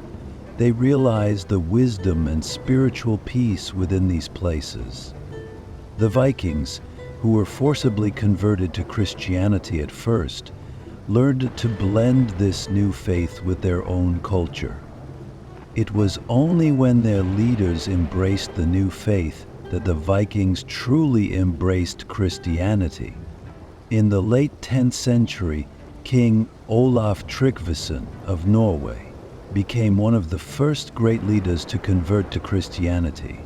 they realized the wisdom and spiritual peace within these places. The Vikings, who were forcibly converted to Christianity at first, learned to blend this new faith with their own culture. It was only when their leaders embraced the new faith that the Vikings truly embraced Christianity. In the late 10th century, King Olaf Tryggvason of Norway became one of the first great leaders to convert to Christianity.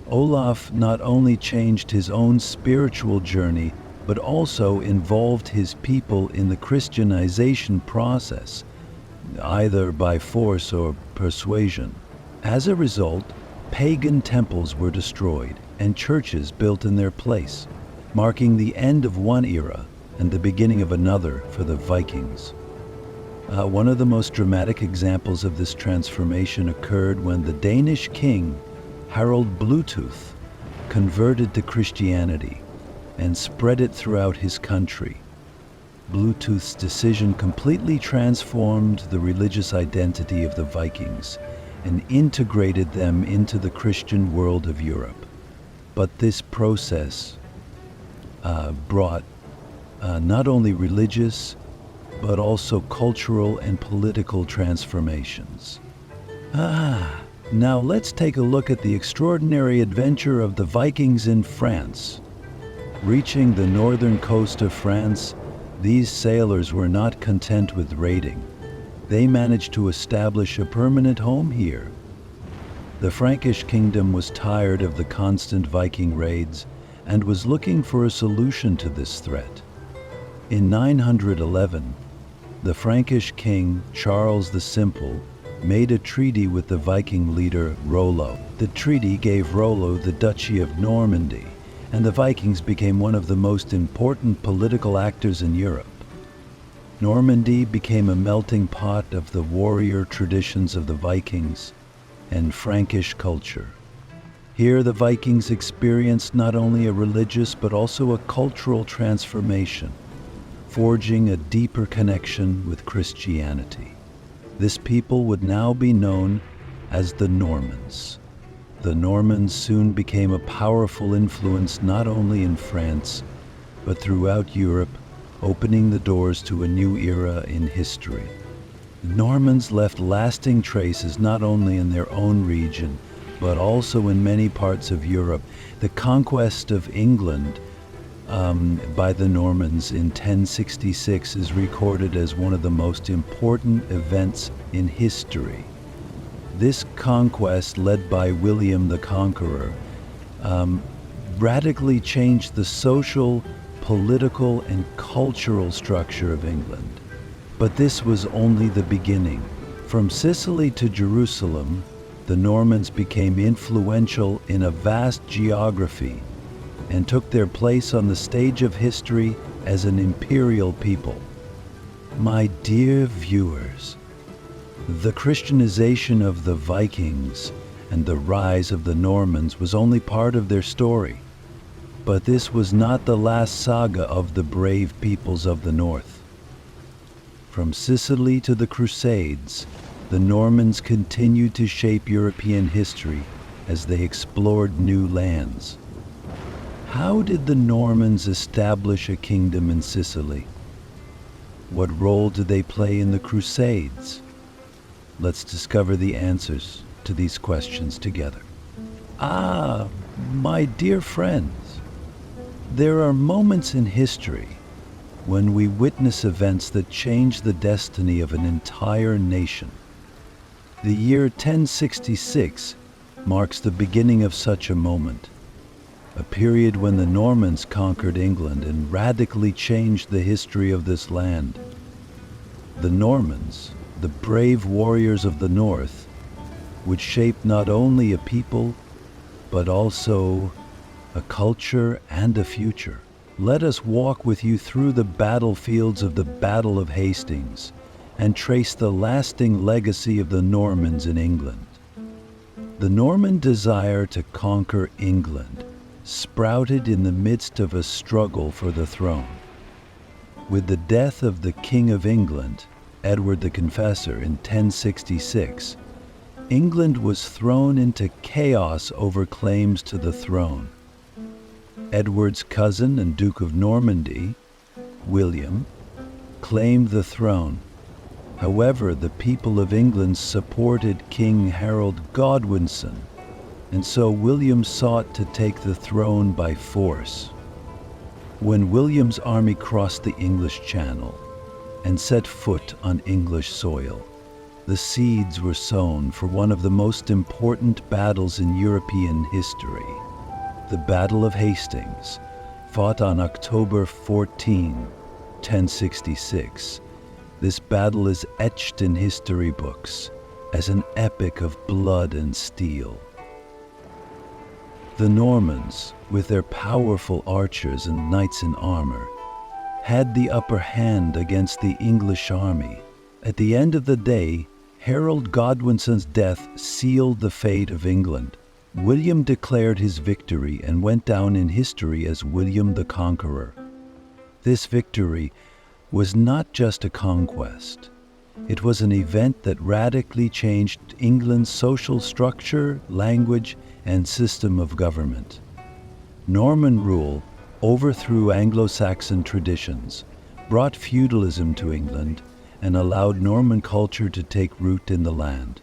Olaf not only changed his own spiritual journey, but also involved his people in the Christianization process, either by force or persuasion. As a result, pagan temples were destroyed and churches built in their place, marking the end of one era and the beginning of another for the Vikings. One of the most dramatic examples of this transformation occurred when the Danish king, Harald Bluetooth, converted to Christianity and spread it throughout his country. Bluetooth's decision completely transformed the religious identity of the Vikings and integrated them into the Christian world of Europe. But this process brought not only religious, but also cultural and political transformations. Now let's take a look at the extraordinary adventure of the Vikings in France. Reaching the northern coast of France, these sailors were not content with raiding. They managed to establish a permanent home here. The Frankish kingdom was tired of the constant Viking raids and was looking for a solution to this threat. In 911, the Frankish king Charles the Simple made a treaty with the Viking leader Rollo. The treaty gave Rollo the Duchy of Normandy, and the Vikings became one of the most important political actors in Europe. Normandy became a melting pot of the warrior traditions of the Vikings and Frankish culture. Here the Vikings experienced not only a religious but also a cultural transformation, forging a deeper connection with Christianity. This people would now be known as the Normans. The Normans soon became a powerful influence not only in France, but throughout Europe, opening the doors to a new era in history. The Normans left lasting traces not only in their own region, but also in many parts of Europe. The conquest of England by the Normans in 1066 is recorded as one of the most important events in history. This conquest, led by William the Conqueror, radically changed the social, political, and cultural structure of England. But this was only the beginning. From Sicily to Jerusalem, the Normans became influential in a vast geography and took their place on the stage of history as an imperial people. My dear viewers, the Christianization of the Vikings and the rise of the Normans was only part of their story. But this was not the last saga of the brave peoples of the North. From Sicily to the Crusades, the Normans continued to shape European history as they explored new lands. How did the Normans establish a kingdom in Sicily? What role did they play in the Crusades? Let's discover the answers to these questions together. My dear friends, there are moments in history when we witness events that change the destiny of an entire nation. The year 1066 marks the beginning of such a moment, a period when the Normans conquered England and radically changed the history of this land. The Normans, the brave warriors of the North, would shape not only a people, but also a culture and a future. Let us walk with you through the battlefields of the Battle of Hastings and trace the lasting legacy of the Normans in England. The Norman desire to conquer England sprouted in the midst of a struggle for the throne. With the death of the King of England, Edward the Confessor, in 1066, England was thrown into chaos over claims to the throne. Edward's cousin and Duke of Normandy, William, claimed the throne. However, the people of England supported King Harold Godwinson, and so William sought to take the throne by force. When William's army crossed the English Channel, and set foot on English soil. The seeds were sown for one of the most important battles in European history, the Battle of Hastings, fought on October 14, 1066. This battle is etched in history books as an epic of blood and steel. The Normans, with their powerful archers and knights in armor, had the upper hand against the English army. At the end of the day, Harold Godwinson's death sealed the fate of England. William declared his victory and went down in history as William the Conqueror. This victory was not just a conquest. It was an event that radically changed England's social structure, language, and system of government. Norman rule overthrew Anglo-Saxon traditions, brought feudalism to England, and allowed Norman culture to take root in the land.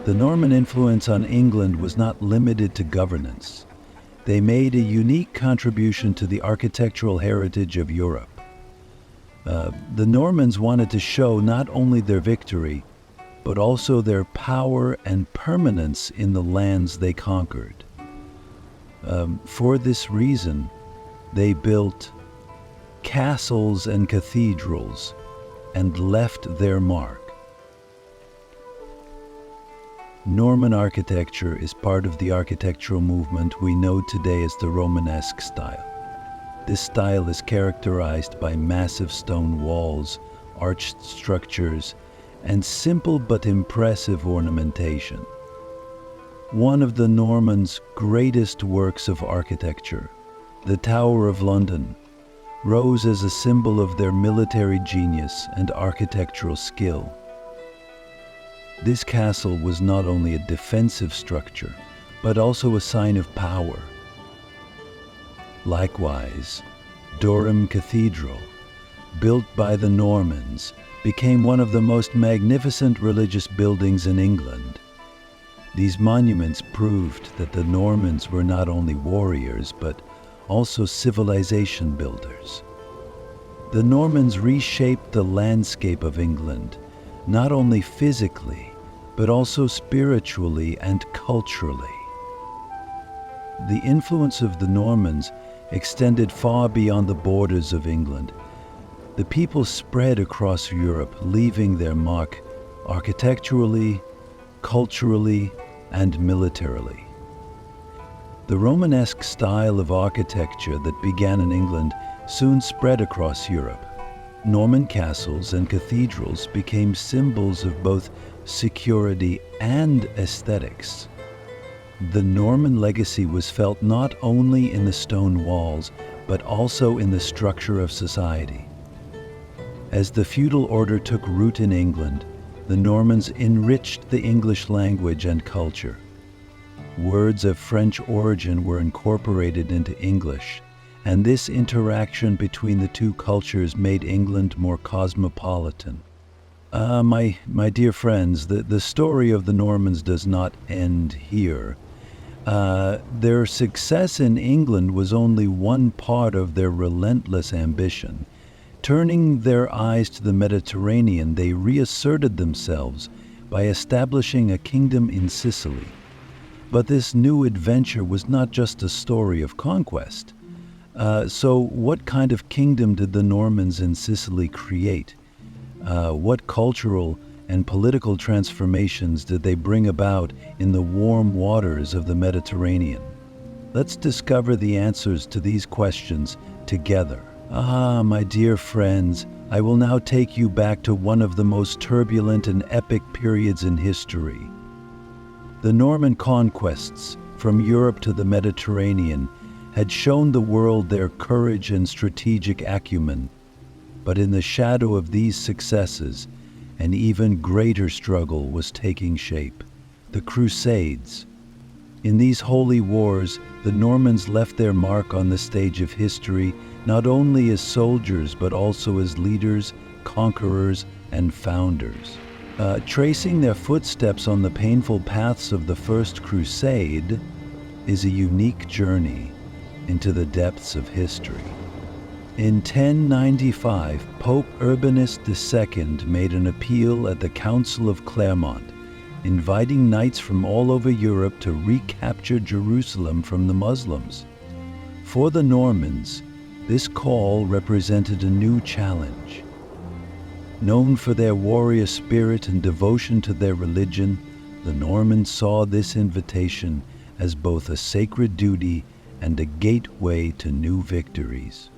The Norman influence on England was not limited to governance. They made a unique contribution to the architectural heritage of Europe. The Normans wanted to show not only their victory, but also their power and permanence in the lands they conquered. For this reason, they built castles and cathedrals and left their mark. Norman architecture is part of the architectural movement we know today as the Romanesque style. This style is characterized by massive stone walls, arched structures, and simple but impressive ornamentation. One of the Normans' greatest works of architecture, the Tower of London, rose as a symbol of their military genius and architectural skill. This castle was not only a defensive structure, but also a sign of power. Likewise, Durham Cathedral, built by the Normans, became one of the most magnificent religious buildings in England. These monuments proved that the Normans were not only warriors, but also civilization builders. The Normans reshaped the landscape of England, not only physically, but also spiritually and culturally. The influence of the Normans extended far beyond the borders of England. The people spread across Europe, leaving their mark architecturally, culturally, and militarily. The Romanesque style of architecture that began in England soon spread across Europe. Norman castles and cathedrals became symbols of both security and aesthetics. The Norman legacy was felt not only in the stone walls, but also in the structure of society. As the feudal order took root in England, the Normans enriched the English language and culture. Words of French origin were incorporated into English, and this interaction between the two cultures made England more cosmopolitan. My dear friends, the story of the Normans does not end here. Their success in England was only one part of their relentless ambition. Turning their eyes to the Mediterranean, they reasserted themselves by establishing a kingdom in Sicily. But this new adventure was not just a story of conquest. So what kind of kingdom did the Normans in Sicily create? What cultural and political transformations did they bring about in the warm waters of the Mediterranean? Let's discover the answers to these questions together. My dear friends, I will now take you back to one of the most turbulent and epic periods in history. The Norman conquests from Europe to the Mediterranean had shown the world their courage and strategic acumen. But in the shadow of these successes, an even greater struggle was taking shape: the Crusades. In these holy wars, the Normans left their mark on the stage of history, not only as soldiers, but also as leaders, conquerors, and founders. Tracing their footsteps on the painful paths of the First Crusade is a unique journey into the depths of history. In 1095, Pope Urbanus II made an appeal at the Council of Clermont, inviting knights from all over Europe to recapture Jerusalem from the Muslims. For the Normans, this call represented a new challenge. Known for their warrior spirit and devotion to their religion, the Normans saw this invitation as both a sacred duty and a gateway to new victories.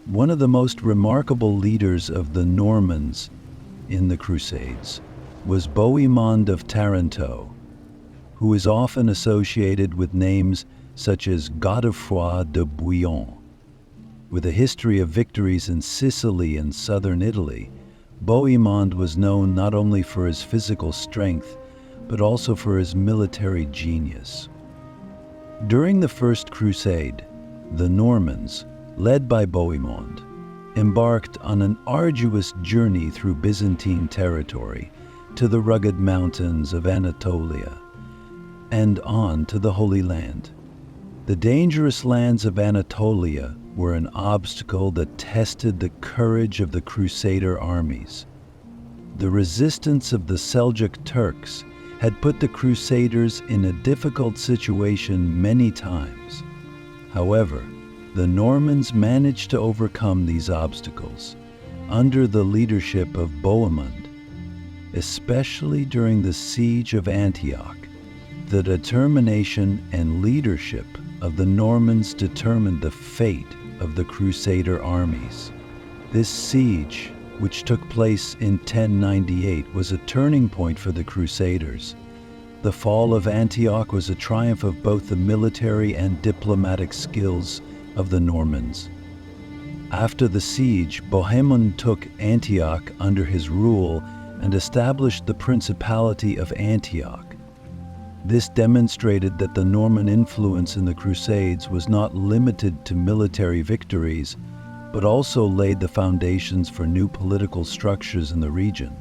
One of the most remarkable leaders of the Normans in the Crusades was Bohemond of Taranto, who is often associated with names such as Godefroy de Bouillon. With a history of victories in Sicily and southern Italy, Bohemond was known not only for his physical strength, but also for his military genius. During the First Crusade, the Normans, led by Bohemond, embarked on an arduous journey through Byzantine territory to the rugged mountains of Anatolia and on to the Holy Land. The dangerous lands of Anatolia were an obstacle that tested the courage of the Crusader armies. The resistance of the Seljuk Turks had put the Crusaders in a difficult situation many times. However, the Normans managed to overcome these obstacles under the leadership of Bohemond, especially during the siege of Antioch. The determination and leadership of the Normans determined the fate of the Crusader armies. This siege, which took place in 1098, was a turning point for the Crusaders. The fall of Antioch was a triumph of both the military and diplomatic skills of the Normans. After the siege, Bohemond took Antioch under his rule and established the Principality of Antioch. This demonstrated that the Norman influence in the Crusades was not limited to military victories, but also laid the foundations for new political structures in the region.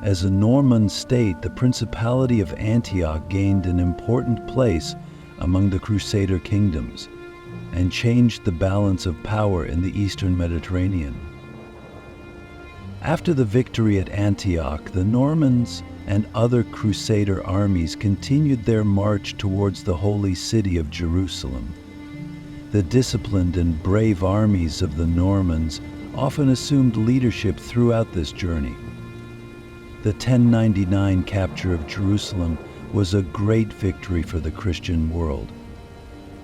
As a Norman state, the Principality of Antioch gained an important place among the Crusader kingdoms and changed the balance of power in the Eastern Mediterranean. After the victory at Antioch, the Normans and other Crusader armies continued their march towards the holy city of Jerusalem. The disciplined and brave armies of the Normans often assumed leadership throughout this journey. The 1099 capture of Jerusalem was a great victory for the Christian world.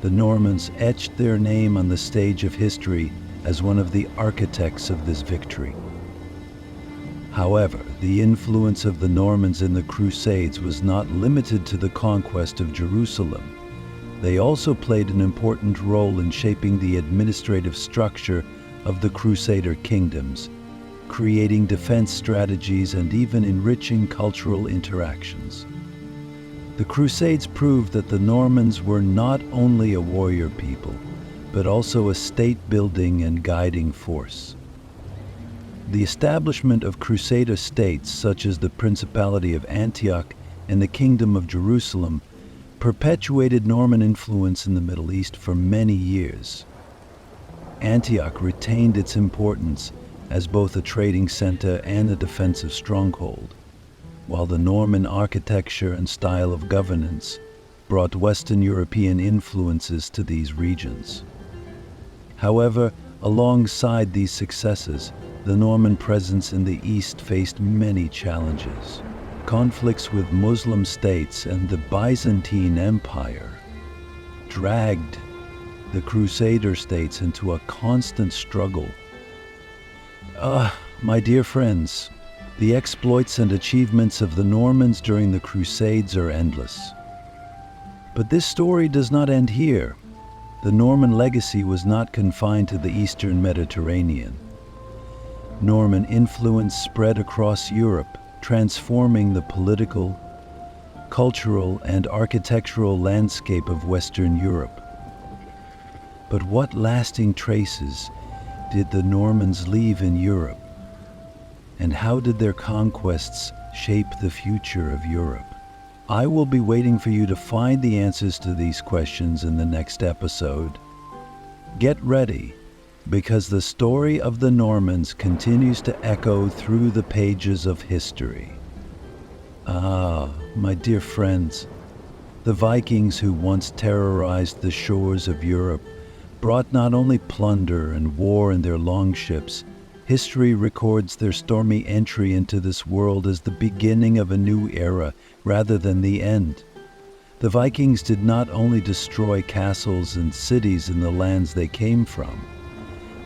The Normans etched their name on the stage of history as one of the architects of this victory. However, the influence of the Normans in the Crusades was not limited to the conquest of Jerusalem. They also played an important role in shaping the administrative structure of the Crusader kingdoms, creating defense strategies and even enriching cultural interactions. The Crusades proved that the Normans were not only a warrior people, but also a state-building and guiding force. The establishment of Crusader states such as the Principality of Antioch and the Kingdom of Jerusalem perpetuated Norman influence in the Middle East for many years. Antioch retained its importance as both a trading center and a defensive stronghold, while the Norman architecture and style of governance brought Western European influences to these regions. However, alongside these successes, the Norman presence in the East faced many challenges. Conflicts with Muslim states and the Byzantine Empire dragged the Crusader states into a constant struggle. My dear friends, the exploits and achievements of the Normans during the Crusades are endless. But this story does not end here. The Norman legacy was not confined to the Eastern Mediterranean. Norman influence spread across Europe, transforming the political, cultural, and architectural landscape of Western Europe. But what lasting traces did the Normans leave in Europe? And how did their conquests shape the future of Europe? I will be waiting for you to find the answers to these questions in the next episode. Get ready, because the story of the Normans continues to echo through the pages of history. Ah, my dear friends, the Vikings who once terrorized the shores of Europe brought not only plunder and war in their longships. History records their stormy entry into this world as the beginning of a new era rather than the end. The Vikings did not only destroy castles and cities in the lands they came from.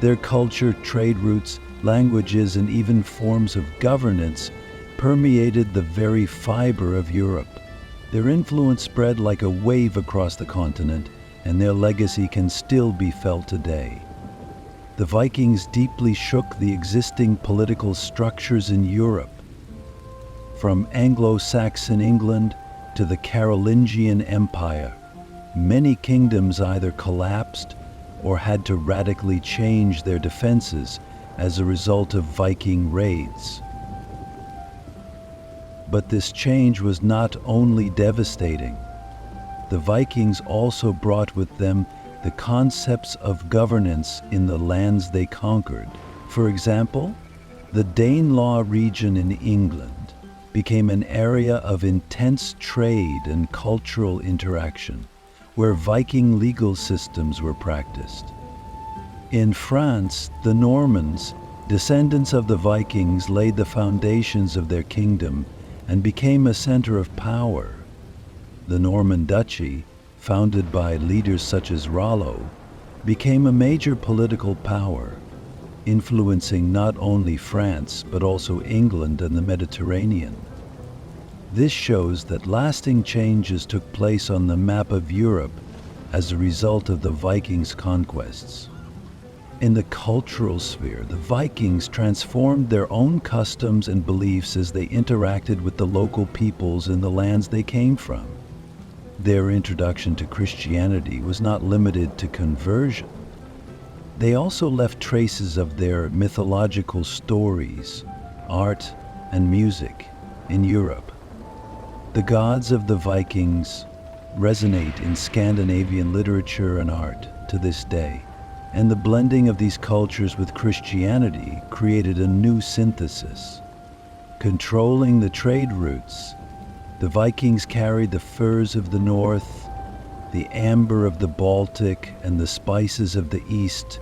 Their culture, trade routes, languages, and even forms of governance permeated the very fiber of Europe. Their influence spread like a wave across the continent, and their legacy can still be felt today. The Vikings deeply shook the existing political structures in Europe. From Anglo-Saxon England to the Carolingian Empire, many kingdoms either collapsed or had to radically change their defenses as a result of Viking raids. But this change was not only devastating. The Vikings also brought with them the concepts of governance in the lands they conquered. For example, the Danelaw region in England became an area of intense trade and cultural interaction, where Viking legal systems were practiced. In France, the Normans, descendants of the Vikings, laid the foundations of their kingdom and became a center of power. The Norman Duchy, founded by leaders such as Rollo, became a major political power, influencing not only France but also England and the Mediterranean. This shows that lasting changes took place on the map of Europe as a result of the Vikings' conquests. In the cultural sphere, the Vikings transformed their own customs and beliefs as they interacted with the local peoples in the lands they came from. Their introduction to Christianity was not limited to conversion. They also left traces of their mythological stories, art, and music in Europe. The gods of the Vikings resonate in Scandinavian literature and art to this day, and the blending of these cultures with Christianity created a new synthesis. Controlling the trade routes, the Vikings carried the furs of the north, the amber of the Baltic, and the spices of the east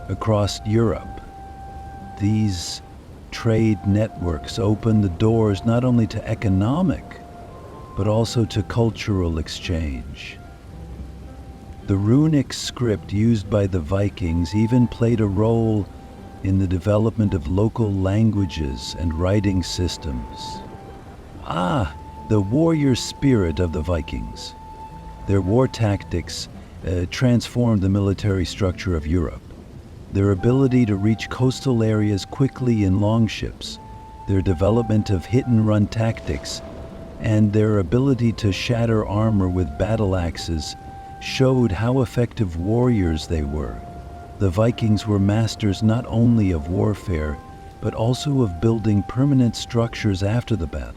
across Europe. These trade networks opened the doors not only to economic, but also to cultural exchange. The runic script used by the Vikings even played a role in the development of local languages and writing systems. The warrior spirit of the Vikings. Their war tactics transformed the military structure of Europe. Their ability to reach coastal areas quickly in longships, their development of hit-and-run tactics, and their ability to shatter armor with battle axes showed how effective warriors they were. The Vikings were masters not only of warfare, but also of building permanent structures after the battle.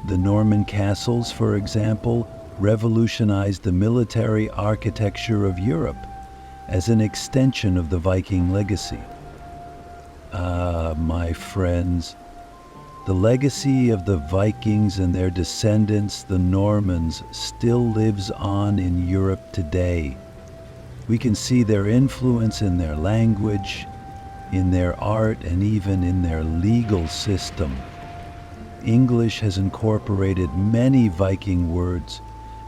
The Norman castles, for example, revolutionized the military architecture of Europe as an extension of the Viking legacy. My friends, the legacy of the Vikings and their descendants, the Normans, still lives on in Europe today. We can see their influence in their language, in their art, and even in their legal system. English has incorporated many Viking words,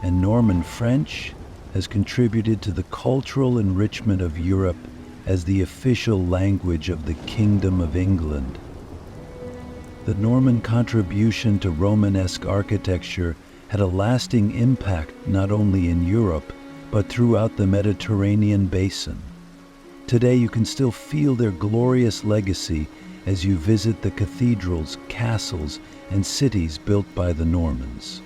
and Norman French has contributed to the cultural enrichment of Europe as the official language of the Kingdom of England. The Norman contribution to Romanesque architecture had a lasting impact not only in Europe, but throughout the Mediterranean basin. Today you can still feel their glorious legacy as you visit the cathedrals, castles, and cities built by the Normans.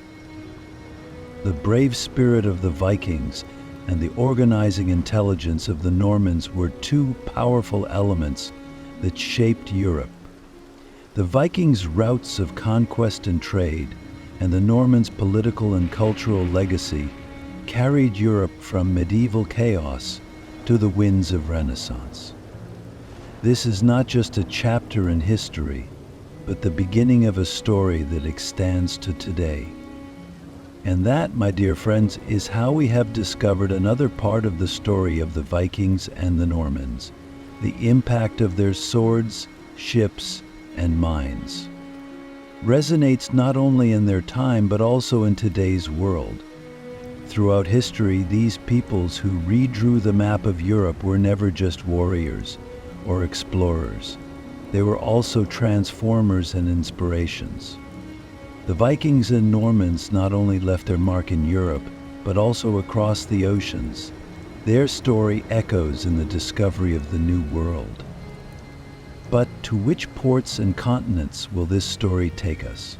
The brave spirit of the Vikings and the organizing intelligence of the Normans were two powerful elements that shaped Europe. The Vikings' routes of conquest and trade, and the Normans' political and cultural legacy carried Europe from medieval chaos to the winds of Renaissance. This is not just a chapter in history, but the beginning of a story that extends to today. And that, my dear friends, is how we have discovered another part of the story of the Vikings and the Normans, the impact of their swords, ships, and mines. Resonates not only in their time but also in today's world. Throughout history, these peoples who redrew the map of Europe were never just warriors or explorers. They were also transformers and inspirations. The Vikings and Normans not only left their mark in Europe, but also across the oceans. Their story echoes in the discovery of the New World. But to which ports and continents will this story take us?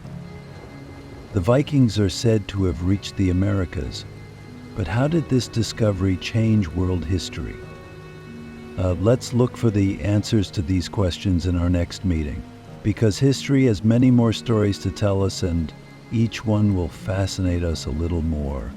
The Vikings are said to have reached the Americas, but how did this discovery change world history? Let's look for the answers to these questions in our next meeting, because history has many more stories to tell us and each one will fascinate us a little more.